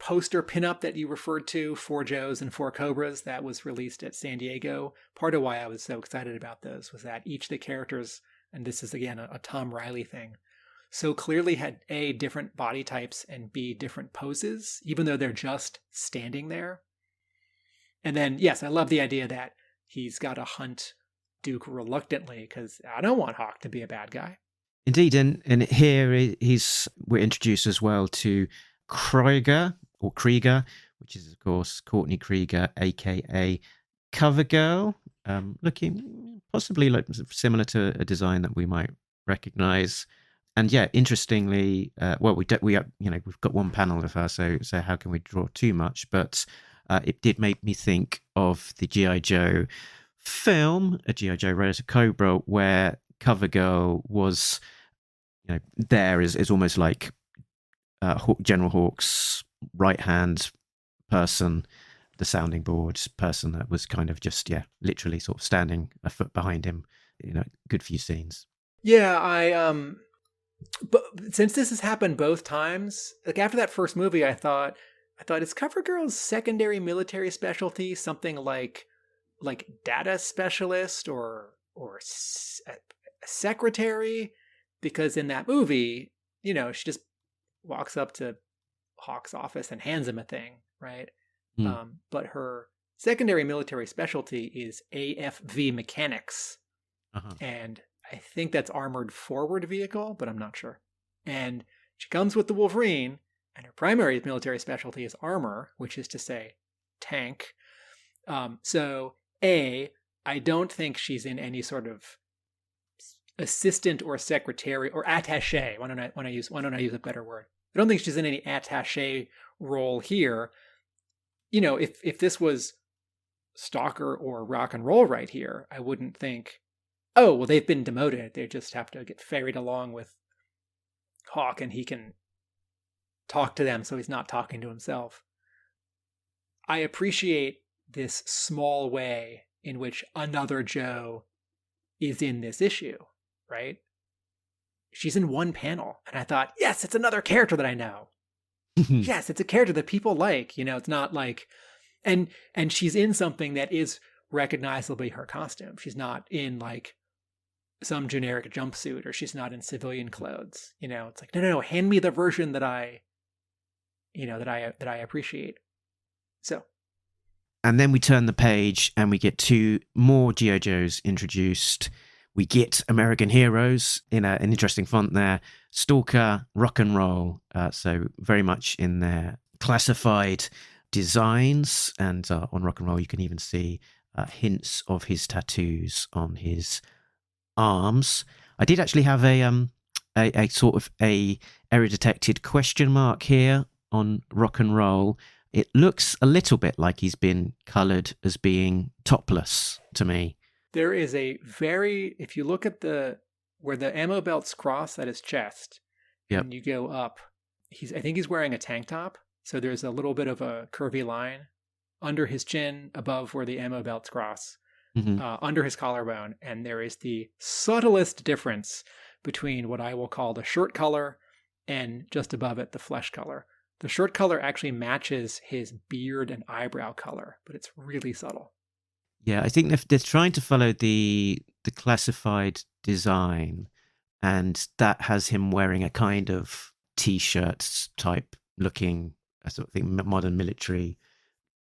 poster pinup that you referred to, 4 Joes and 4 Cobras, that was released at San Diego. Part of why I was so excited about those was that each of the characters, and this is again a Tom Reilly thing, so clearly had A, different body types, and B, different poses, even though they're just standing there. And then, yes, I love the idea that he's got to hunt Duke reluctantly because I don't want Hawk to be a bad guy. Indeed, and here we're introduced as well to Krieger, which is of course Courtney Krieger, aka CoverGirl, looking possibly similar to a design that we might recognize. And yeah, interestingly, we've got one panel of her, so how can we draw too much? But it did make me think of the G.I. Joe film, a G.I. Joe Red Cobra, where CoverGirl was, there is almost like General Hawk's right-hand person, the sounding board person that was kind of just, literally sort of standing a foot behind him, good few scenes. Yeah, but since this has happened both times, after that first movie, I thought, is CoverGirl's secondary military specialty something like data specialist or secretary? Because in that movie, she just walks up to Hawk's office and hands him a thing, right? But her secondary military specialty is AFV mechanics. And I think that's armored forward vehicle, but I'm not sure. And she comes with the Wolverine, and her primary military specialty is armor, which is to say tank. So I don't think she's in any sort of assistant or secretary or attaché. Why don't I use a better word? I don't think she's in any attaché role here. If this was Stalker or Rock and Roll right here, I wouldn't think oh, well, they've been demoted. They just have to get ferried along with Hawk, and he can talk to them so he's not talking to himself. I appreciate this small way in which another Joe is in this issue, right? She's in one panel, and I thought, yes, it's another character that I know. Yes, it's a character that people like. It's not like, and she's in something that is recognizably her costume. She's not in like some generic jumpsuit, or she's not in civilian clothes. It's like, no, hand me the version that I appreciate. So. And then we turn the page and we get 2 more G.I. Joes introduced. We get American Heroes in an interesting font there. Stalker, Rock and Roll. So very much in their classified designs. And on Rock and Roll, you can even see hints of his tattoos on his arms. I did actually have a sort of a error detected question mark here on Rock and Roll. It looks a little bit like he's been coloured as being topless to me. There is if you look at where the ammo belts cross at his chest, yep. And you go up, I think he's wearing a tank top. So there's a little bit of a curvy line under his chin, above where the ammo belts cross, under his collarbone. And there is the subtlest difference between what I will call the shirt color and just above it, the flesh color. The shirt color actually matches his beard and eyebrow color, but it's really subtle. Yeah, I think they're trying to follow the classified design, and that has him wearing a kind of T-shirt type looking, I sort of think, modern military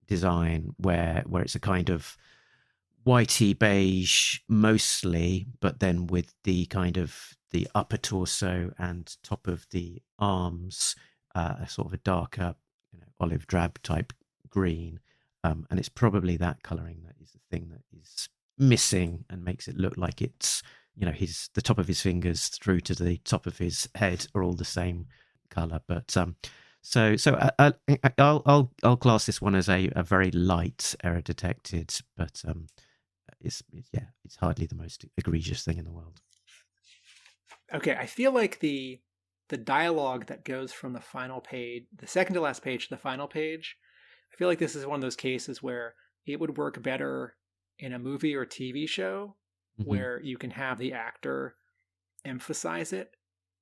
design, where it's a kind of whitey beige mostly, but then with the kind of the upper torso and top of the arms, a sort of a darker, olive drab type green. And it's probably that colouring that is the thing that is missing and makes it look like it's, the top of his fingers through to the top of his head are all the same colour. But I'll class this one as a very light error detected, but it's hardly the most egregious thing in the world. Okay, I feel like the dialogue that goes from the final page, the second to last page to the final page, I feel like this is one of those cases where it would work better in a movie or TV show where you can have the actor emphasize it.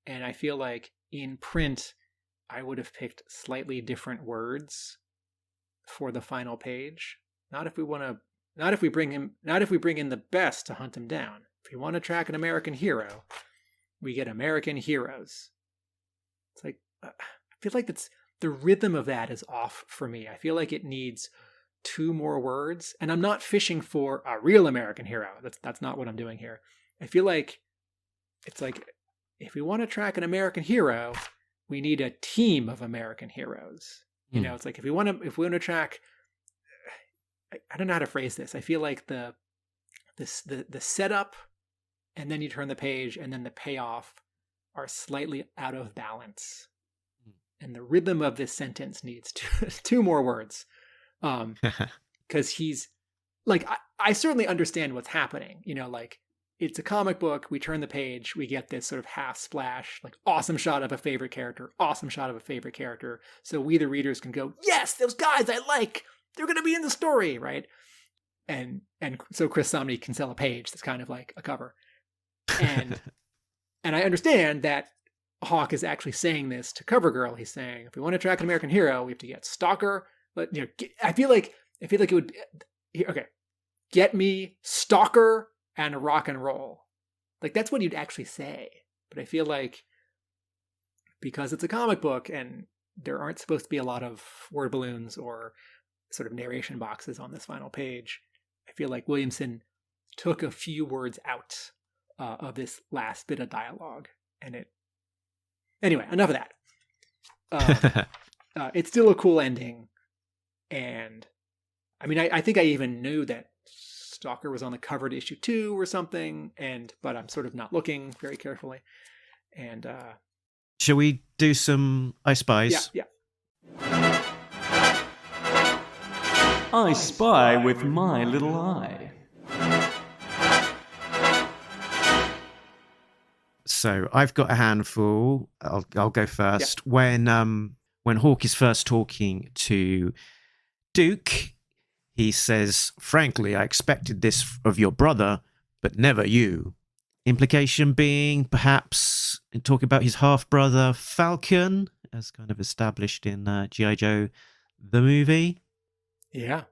And I feel like in print, I would have picked slightly different words for the final page. Not if we bring in the best to hunt him down. If we want to track an American hero, we get American heroes. It's like, I feel like the rhythm of that is off for me. I feel like it needs 2 more words, and I'm not fishing for a real American hero. That's not what I'm doing here. I feel like it's like, if we want to track an American hero, we need a team of American heroes. It's like if we want to track, I don't know how to phrase this. I feel like the setup, and then you turn the page, and then the payoff are slightly out of balance. And the rhythm of this sentence needs 2 more words. Because he's like, I certainly understand what's happening. Like, it's a comic book. We turn the page, we get this sort of half splash, like awesome shot of a favorite character, awesome shot of a favorite character. So we, the readers, can go, yes, those guys I like, they're going to be in the story, right? And so Chris Samnee can sell a page that's kind of like a cover. And I understand that Hawk is actually saying this to CoverGirl. He's saying, if we want to track an American hero, we have to get Stalker. But I feel like it would be, okay, get me Stalker and Rock and Roll. Like, that's what you'd actually say. But I feel like because it's a comic book and there aren't supposed to be a lot of word balloons or sort of narration boxes on this final page, I feel like Williamson took a few words out of this last bit of dialogue. Anyway, enough of that. It's still a cool ending. And I mean, I think I even knew that Stalker was on the cover to issue 2 or something, but I'm sort of not looking very carefully. And shall we do some I Spies? Yeah. I spy with my little eye. So I've got a handful. I'll go first. Yeah. When Hawk is first talking to Duke, he says, "Frankly, I expected this of your brother, but never you." Implication being perhaps talking about his half-brother Falcon, as kind of established in G.I. Joe, the movie. Yeah.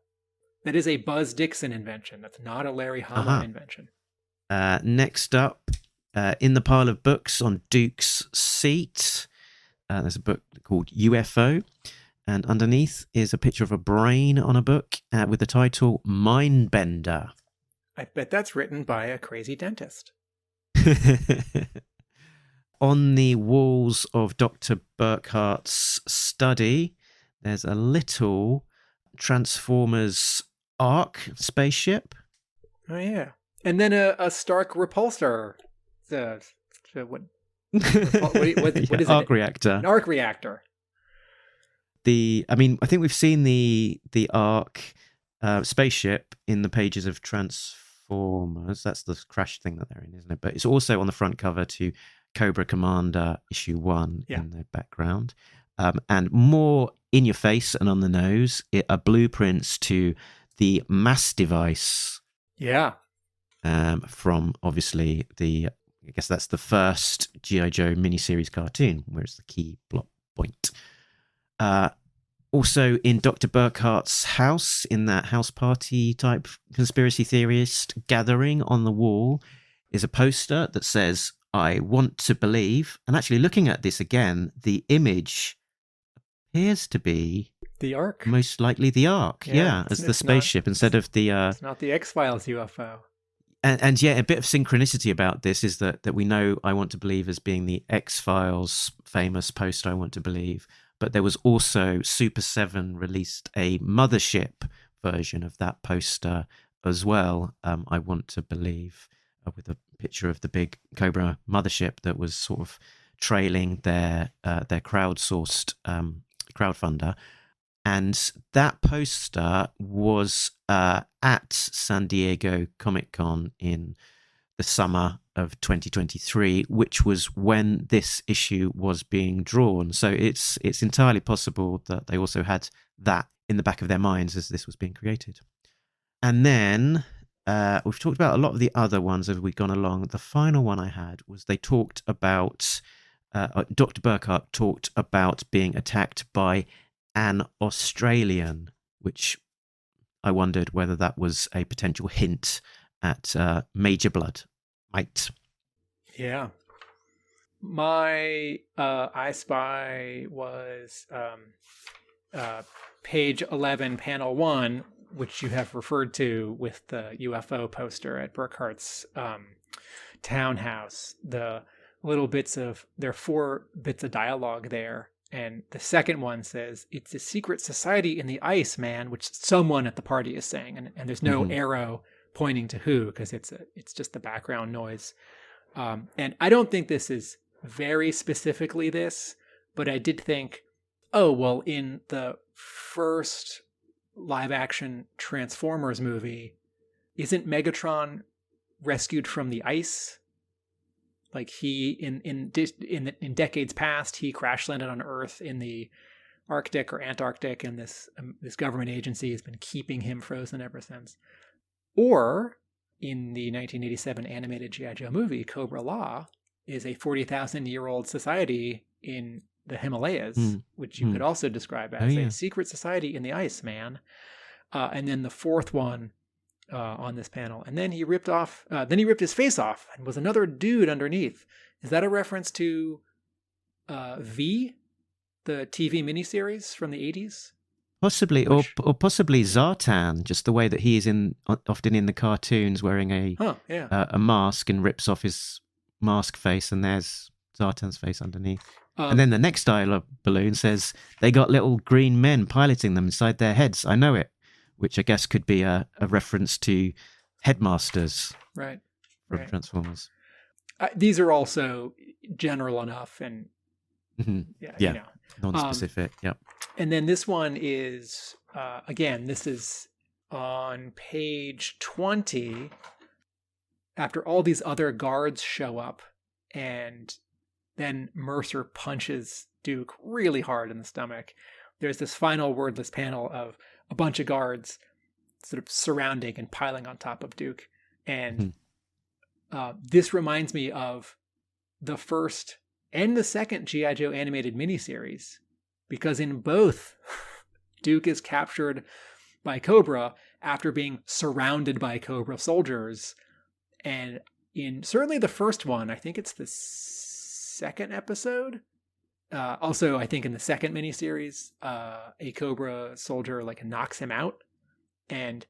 That is a Buzz Dixon invention. That's not a Larry Hama invention. Next up, in the pile of books on Duke's seat, there's a book called UFO. And underneath is a picture of a brain on a book with the title Mindbender. I bet that's written by a crazy dentist. On the walls of Dr. Burkhart's study, there's a little Transformers Ark spaceship. Oh, yeah. And then a Stark repulsor. What is it? Arc reactor. An arc reactor. I think we've seen the Ark spaceship in the pages of Transformers. That's the crash thing that they're in, isn't it? But it's also on the front cover to Cobra Commander issue 1 in the background. And more in your face and on the nose are blueprints to the mass device. Yeah. From obviously I guess that's the first G.I. Joe miniseries cartoon, where it's the key plot point. Also in Dr. Burkhart's house, in that house party type conspiracy theorist gathering, on the wall is a poster that says, "I want to believe." And actually looking at this again, the image appears to be the Ark. Most likely the Ark, as the spaceship instead of the... It's not the X-Files UFO. And yeah, a bit of synchronicity about this is that we know I Want to Believe as being the X-Files famous poster I Want to Believe, but there was also Super 7 released a Mothership version of that poster as well, I Want to Believe, with a picture of the big Cobra mothership that was sort of trailing their crowdsourced crowdfunder. And that poster was at San Diego Comic-Con in the summer of 2023, which was when this issue was being drawn. So it's entirely possible that they also had that in the back of their minds as this was being created. And then we've talked about a lot of the other ones as we've gone along. The final one I had was they talked about, Dr. Burkhart talked about being attacked by an Australian, which I wondered whether that was a potential hint at Major Blood. Right. Yeah. My I Spy was page 11, panel 1, which you have referred to with the UFO poster at Burkhart's townhouse. The little bits of, there are 4 bits of dialogue there. And the second one says, "It's a secret society in the ice, man," which someone at the party is saying. And there's no arrow pointing to who, because it's just the background noise. And I don't think this is very specifically this, but I did think, oh, well, in the first live action Transformers movie, isn't Megatron rescued from the ice? Like he, in decades past, he crash landed on Earth in the Arctic or Antarctic, and this government agency has been keeping him frozen ever since. Or in the 1987 animated G.I. Joe movie, Cobra Law is a 40,000-year-old society in the Himalayas, which you could also describe as a secret society in the ice, man. And then the fourth one on this panel, and then he ripped his face off, and was another dude underneath. Is that a reference to V, the TV miniseries from the 80s? Possibly, or possibly Zartan, just the way that he is often in the cartoons wearing a mask and rips off his mask face, and there's Zartan's face underneath. And then the next dialogue balloon says, "They got little green men piloting them inside their heads. I know it," which I guess could be a reference to Headmasters, right, from Transformers. These are also general enough, and you know. Non-specific. And then this one is again, this is on page 20. After all these other guards show up, and then Mercer punches Duke really hard in the stomach. There's this final wordless panel of a bunch of guards sort of surrounding and piling on top of Duke. And this reminds me of the first and the second G.I. Joe animated miniseries, because in both, Duke is captured by Cobra after being surrounded by Cobra soldiers. And in certainly the first one, I think it's the second episode. Also, I think in the second miniseries, a Cobra soldier like knocks him out. And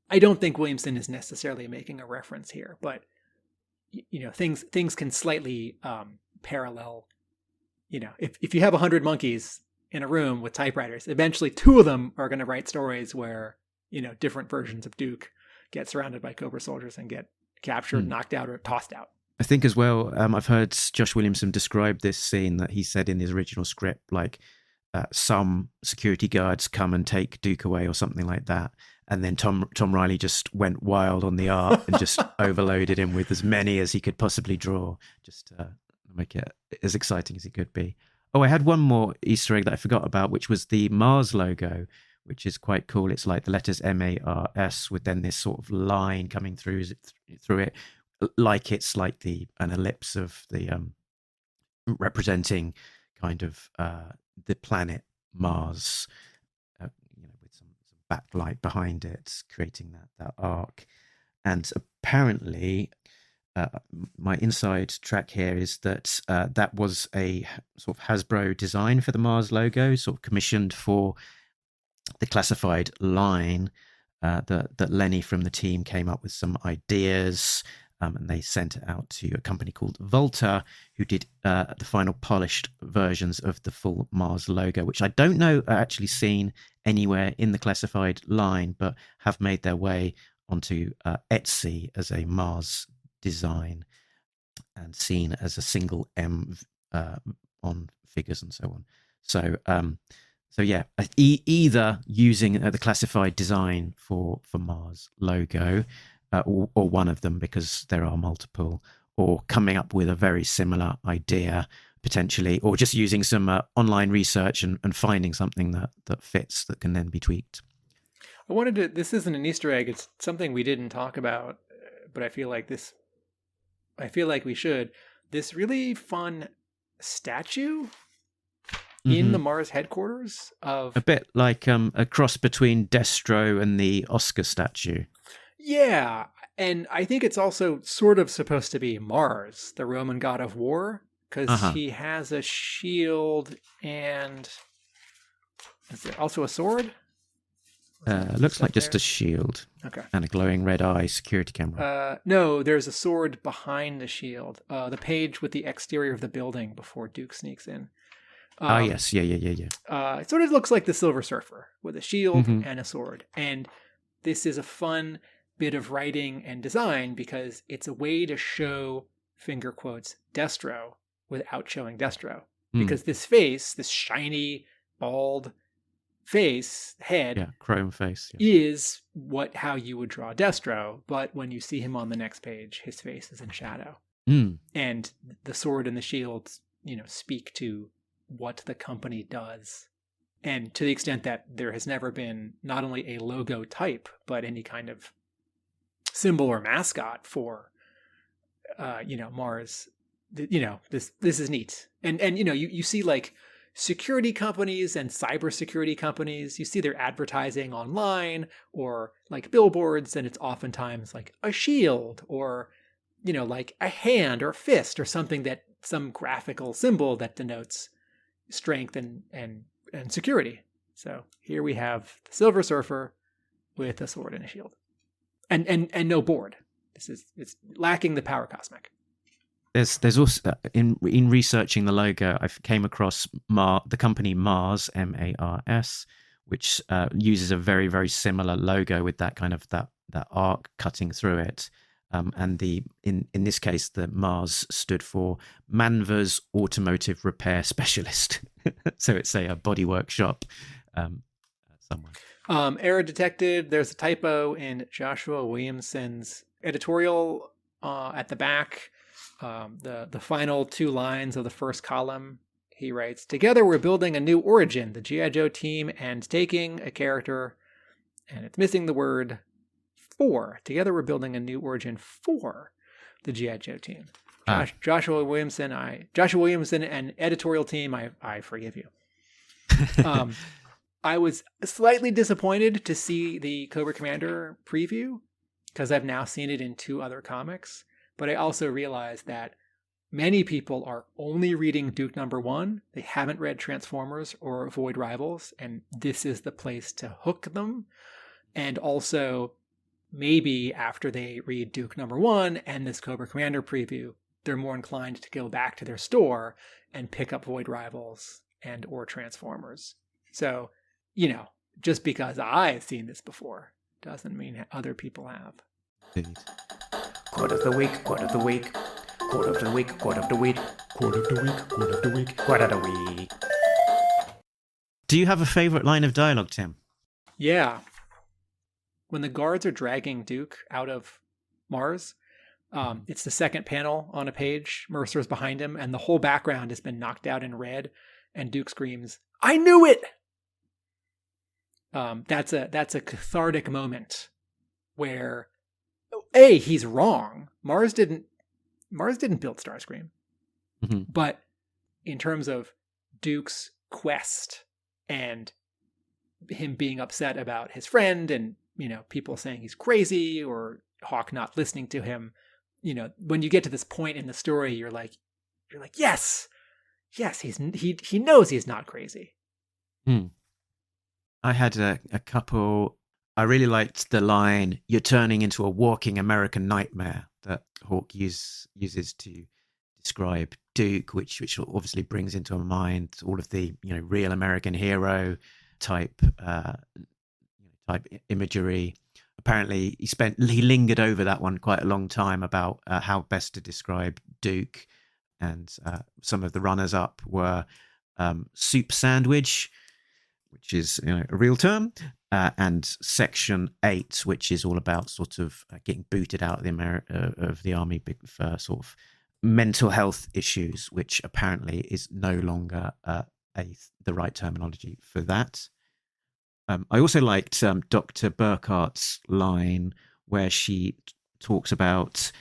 I don't think Williamson is necessarily making a reference here, but things can slightly parallel. If you have 100 monkeys in a room with typewriters, eventually 2 of them are going to write stories where different versions of Duke get surrounded by Cobra soldiers and get captured, knocked out, or tossed out. I think as well, I've heard Josh Williamson describe this scene that he said in his original script, like some security guards come and take Duke away or something like that. And then Tom Reilly just went wild on the art and just overloaded him with as many as he could possibly draw, just to make it as exciting as it could be. Oh, I had one more Easter egg that I forgot about, which was the Mars logo, which is quite cool. It's like the letters MARS with then this sort of line coming through it, like it's like an ellipse of the representing kind of the planet Mars, with some backlight behind it, creating that arc. And apparently, my inside track here is that that was a sort of Hasbro design for the Mars logo, sort of commissioned for the classified line. That Lenny from the team came up with some ideas, and they sent it out to a company called Volta, who did the final polished versions of the full Mars logo, which I don't know are actually seen anywhere in the classified line, but have made their way onto Etsy as a Mars design and seen as a single M on figures and so on. So yeah, either using the classified design for Mars logo, or one of them, because there are multiple, or coming up with a very similar idea potentially, or just using some online research and finding something that fits, that can then be tweaked. This isn't an Easter egg, it's something we didn't talk about, but I feel like we should. This really fun statue in the Mars headquarters of... A bit like a cross between Destro and the Oscar statue. Yeah, and I think it's also sort of supposed to be Mars, the Roman god of war, because he has a shield and... Is there also a sword? Looks like just a shield. Okay. And a glowing red eye security camera. No, there's a sword behind the shield. The page with the exterior of the building before Duke sneaks in. Yes. Yeah. It sort of looks like the Silver Surfer with a shield and a sword. And this is a fun bit of writing and design because it's a way to show, finger quotes, Destro without showing Destro. Because this face, this shiny, bald head, chrome face, is how you would draw Destro. But when you see him on the next page, his face is in shadow. And the sword and the shield, speak to what the company does. And to the extent that there has never been not only a logo type, but any kind of symbol or mascot for, Mars, this is neat. And you see like security companies and cybersecurity companies, you see their advertising online or like billboards, and it's oftentimes like a shield or, like a hand or fist or something, that some graphical symbol that denotes strength and security. So here we have the Silver Surfer with a sword and a shield, and no board. It's lacking the power cosmic. There's also in researching the logo, I came across the company Mars, MARS, which uses a very, very similar logo with that kind of that arc cutting through it. And in this case, the Mars stood for Manvers Automotive Repair Specialist. So it's a body workshop somewhere. Error detected. There's a typo in Joshua Williamson's editorial at the back. The final 2 lines of the first column, he writes, "Together we're building a new origin, the G.I. Joe team, and taking a character," and it's missing the word "for." Together we're building a new origin for the G.I. Joe team. Joshua Williamson and editorial team, I forgive you. I was slightly disappointed to see the Cobra Commander preview because I've now seen it in 2 other comics. But I also realized that many people are only reading Duke #1. They haven't read Transformers or Void Rivals, and this is the place to hook them. And also, maybe after they read Duke #1 and this Cobra Commander preview, they're more inclined to go back to their store and pick up Void Rivals and or Transformers. So, just because I've seen this before doesn't mean other people have. Indeed. Quote of the week, quote of the week, quote of the week, quote of the week, quote of the week, quote of the week, quote of the week. Do you have a favorite line of dialogue, Tim? Yeah. When the guards are dragging Duke out of Mars, it's the second panel on a page. Mercer's behind him, and the whole background has been knocked out in red, and Duke screams, "I knew it!" That's a cathartic moment where he's wrong. Mars didn't build Starscream. Mm-hmm. But in terms of Duke's quest and him being upset about his friend and, people saying he's crazy or Hawk not listening to him, when you get to this point in the story, you're like, yes, he knows he's not crazy. I had a couple. I really liked the line, "You're turning into a walking American nightmare," that Hawk uses to describe Duke, which obviously brings into mind all of the real American hero type imagery. Apparently, he lingered over that one quite a long time about how best to describe Duke, and some of the runners up were soup sandwich, which is a real term, and Section 8, which is all about sort of getting booted out of the army for sort of mental health issues, which apparently is no longer the right terminology for that. I also liked Dr. Burkhart's line where she talks about,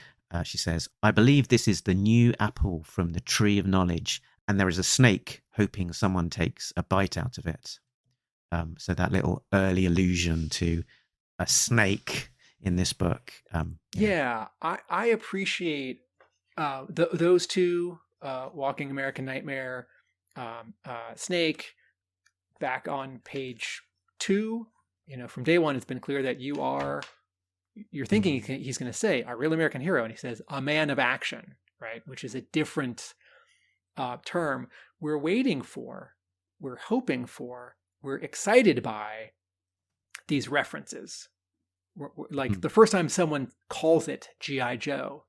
she says, "I believe this is the new apple from the tree of knowledge, and there is a snake hoping someone takes a bite out of it." So that little early allusion to a snake in this book. I appreciate those two, Walking American Nightmare, Snake, back on page 2. From day one, it's been clear that you're thinking he's going to say a real American hero, and he says a man of action, right? Which is a different term. We're waiting for, we're hoping for, we're excited by these references. Like the first time someone calls it G.I. Joe,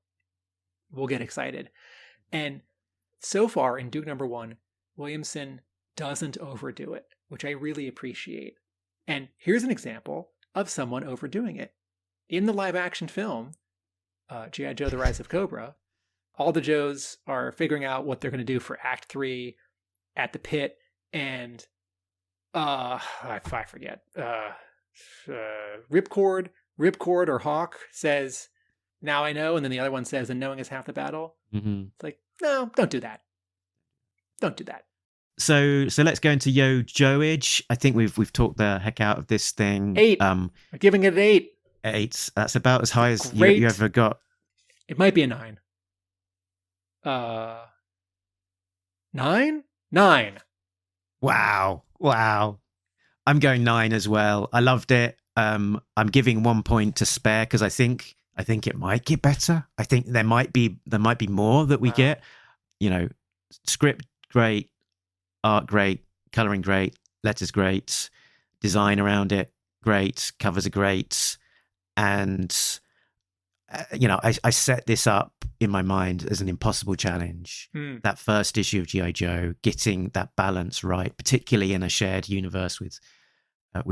we'll get excited. And so far in Duke #1, Williamson doesn't overdo it, which I really appreciate. And here's an example of someone overdoing it. In the live action film, G.I. Joe, The Rise of Cobra, all the Joes are figuring out what they're going to do for Act 3 at the pit, and I forget. Ripcord or Hawk says, "Now I know," and then the other one says, "And knowing is half the battle." Mm-hmm. It's like, no, don't do that. Don't do that. So let's go into Yo Joeage. I think we've talked the heck out of this thing. 8. I'm giving it an 8. 8. That's about as high as you ever got. It might be a 9. 9? 9. Wow. I'm going 9 as well. I loved it. I'm giving 1 point to spare because I think it might get better. I think there might be more that we get. Script great, art great, coloring great, letters great, design around it great, covers are great, and I set this up in my mind as an impossible challenge. That first issue of G.I. Joe, getting that balance right, particularly in a shared universe with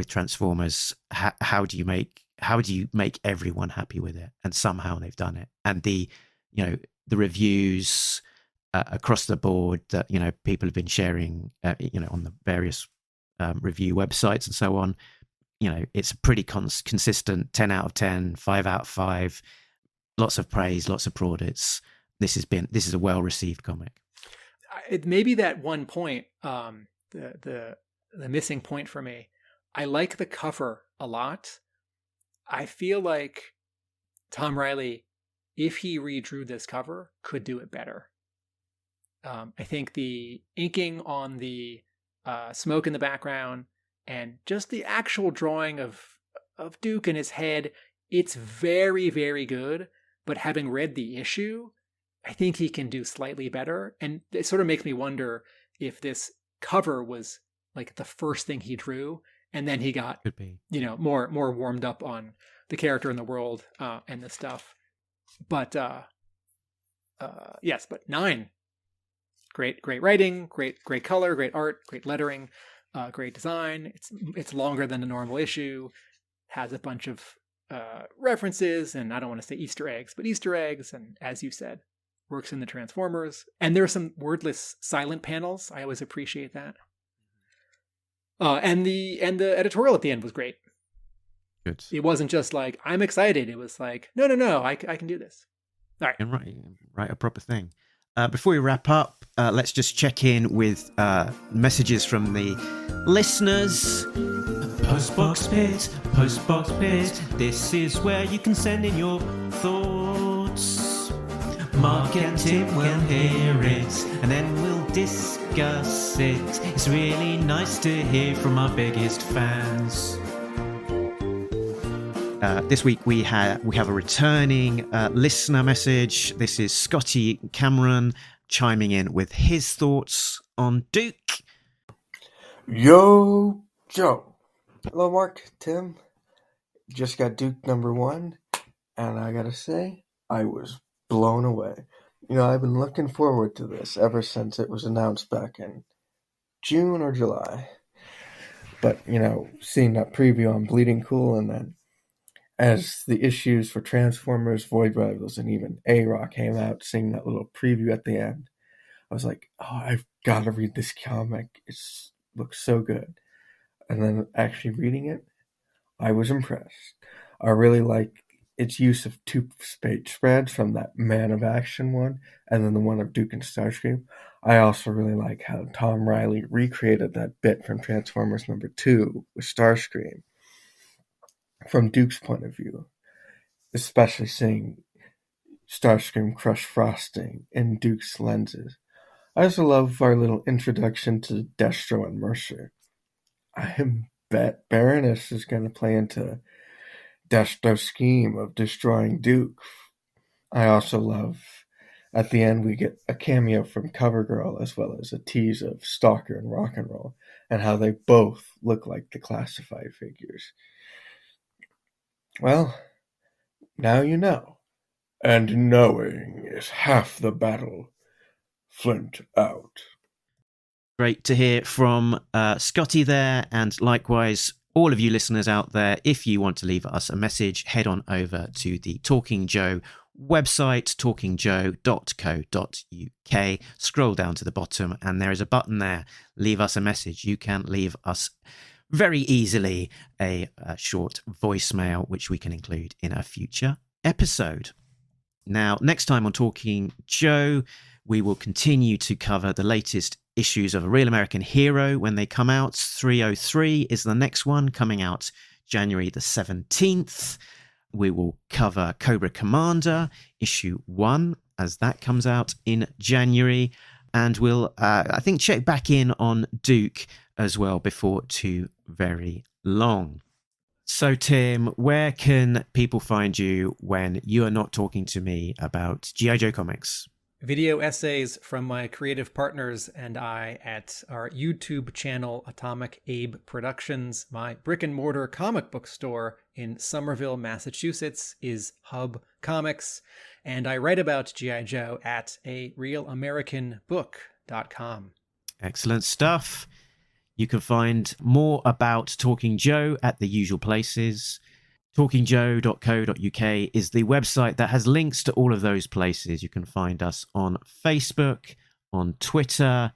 Transformers. How do you make everyone happy with it? And somehow they've done it. And the the reviews across the board that, people have been sharing, on the various review websites and so on, it's a pretty consistent 10 out of 10, 5 out of 5, lots of praise, lots of plaudits. This is a well-received comic. It may be that one point, the missing point for me. I like the cover a lot. I feel like Tom Reilly, if he redrew this cover, could do it better. I think the inking on the smoke in the background and just the actual drawing of Duke and his head, it's very, very good. But having read the issue, I think he can do slightly better. And it sort of makes me wonder if this cover was like the first thing he drew, and then he got, more warmed up on the character in the world and the stuff. But yes, but 9. Great writing, great color, great art, great lettering, great design. It's longer than a normal issue, has a bunch of references, and I don't want to say Easter eggs, but Easter eggs, and as you said, works in the Transformers. And there are some wordless silent panels. I always appreciate that. And the editorial at the end was great. Good. It wasn't just like, I'm excited. It was like, no, I can do this. All right. And write a proper thing. Before we wrap up, let's just check in with messages from the listeners. Postbox Pit, this is where you can send in your thoughts. Mark and Tim will hear it, and then we'll discuss it. It's really nice to hear from our biggest fans. This week we have a returning listener message. This is Scotty Cameron chiming in with his thoughts on Duke. Yo, Joe. Hello, Mark, Tim. Just got Duke #1, and I gotta say, I was blown away. I've been looking forward to this ever since it was announced back in June or July. But, seeing that preview on Bleeding Cool, and then as the issues for Transformers, Void Rivals, and even A-Rock came out, seeing that little preview at the end, I was like, oh, I've got to read this comic. It looks so good. And then actually reading it, I was impressed. I really like its use of 2-page spreads from that Man of Action one, and then the one of Duke and Starscream. I also really like how Tom Reilly recreated that bit from Transformers #2 with Starscream from Duke's point of view, especially seeing Starscream crush frosting in Duke's lenses. I also love our little introduction to Destro and Mercer. I bet Baroness is going to play into Destro's scheme of destroying Duke. I also love, at the end, we get a cameo from CoverGirl, as well as a tease of Stalker and Rock and Roll, and how they both look like the classified figures. Well, now you know. And knowing is half the battle. Flint out. Great to hear from Scotty there, and likewise, all of you listeners out there, if you want to leave us a message, head on over to the Talking Joe website, talkingjoe.co.uk. Scroll down to the bottom, and there is a button there. Leave us a message. You can leave us very easily a short voicemail, which we can include in a future episode. Now, next time on Talking Joe, we will continue to cover the latest issues of A Real American Hero when they come out. 303 is the next one, coming out January the 17th. We will cover Cobra Commander, issue 1, as that comes out in January. And we'll, I think, check back in on Duke as well before too very long. So, Tim, where can people find you when you are not talking to me about G.I. Joe comics? Video essays from my creative partners and I at our YouTube channel, Atomic Abe Productions. My brick and mortar comic book store in Somerville, Massachusetts is Hub Comics. And I write about G.I. Joe at arealamericanbook.com. Excellent stuff. You can find more about Talking Joe at the usual places. talkingjoe.co.uk is the website that has links to all of those places. You can find us on Facebook, on Twitter,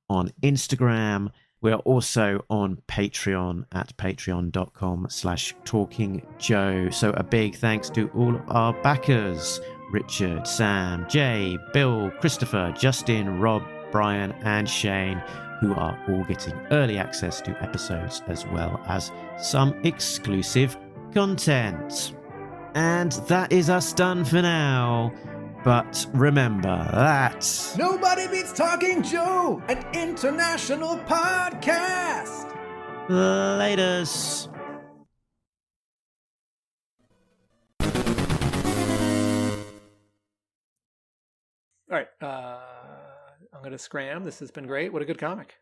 on Instagram. We're also on Patreon at patreon.com/talkingjoe. So a big thanks to all of our backers: Richard, Sam, Jay, Bill, Christopher, Justin, Rob, Brian, and Shane, who are all getting early access to episodes as well as some exclusive content. And that is us done for now. But remember that Nobody beats Talking Joe, an international podcast. Laters. All right. I'm going to scram. This has been great. What a good comic.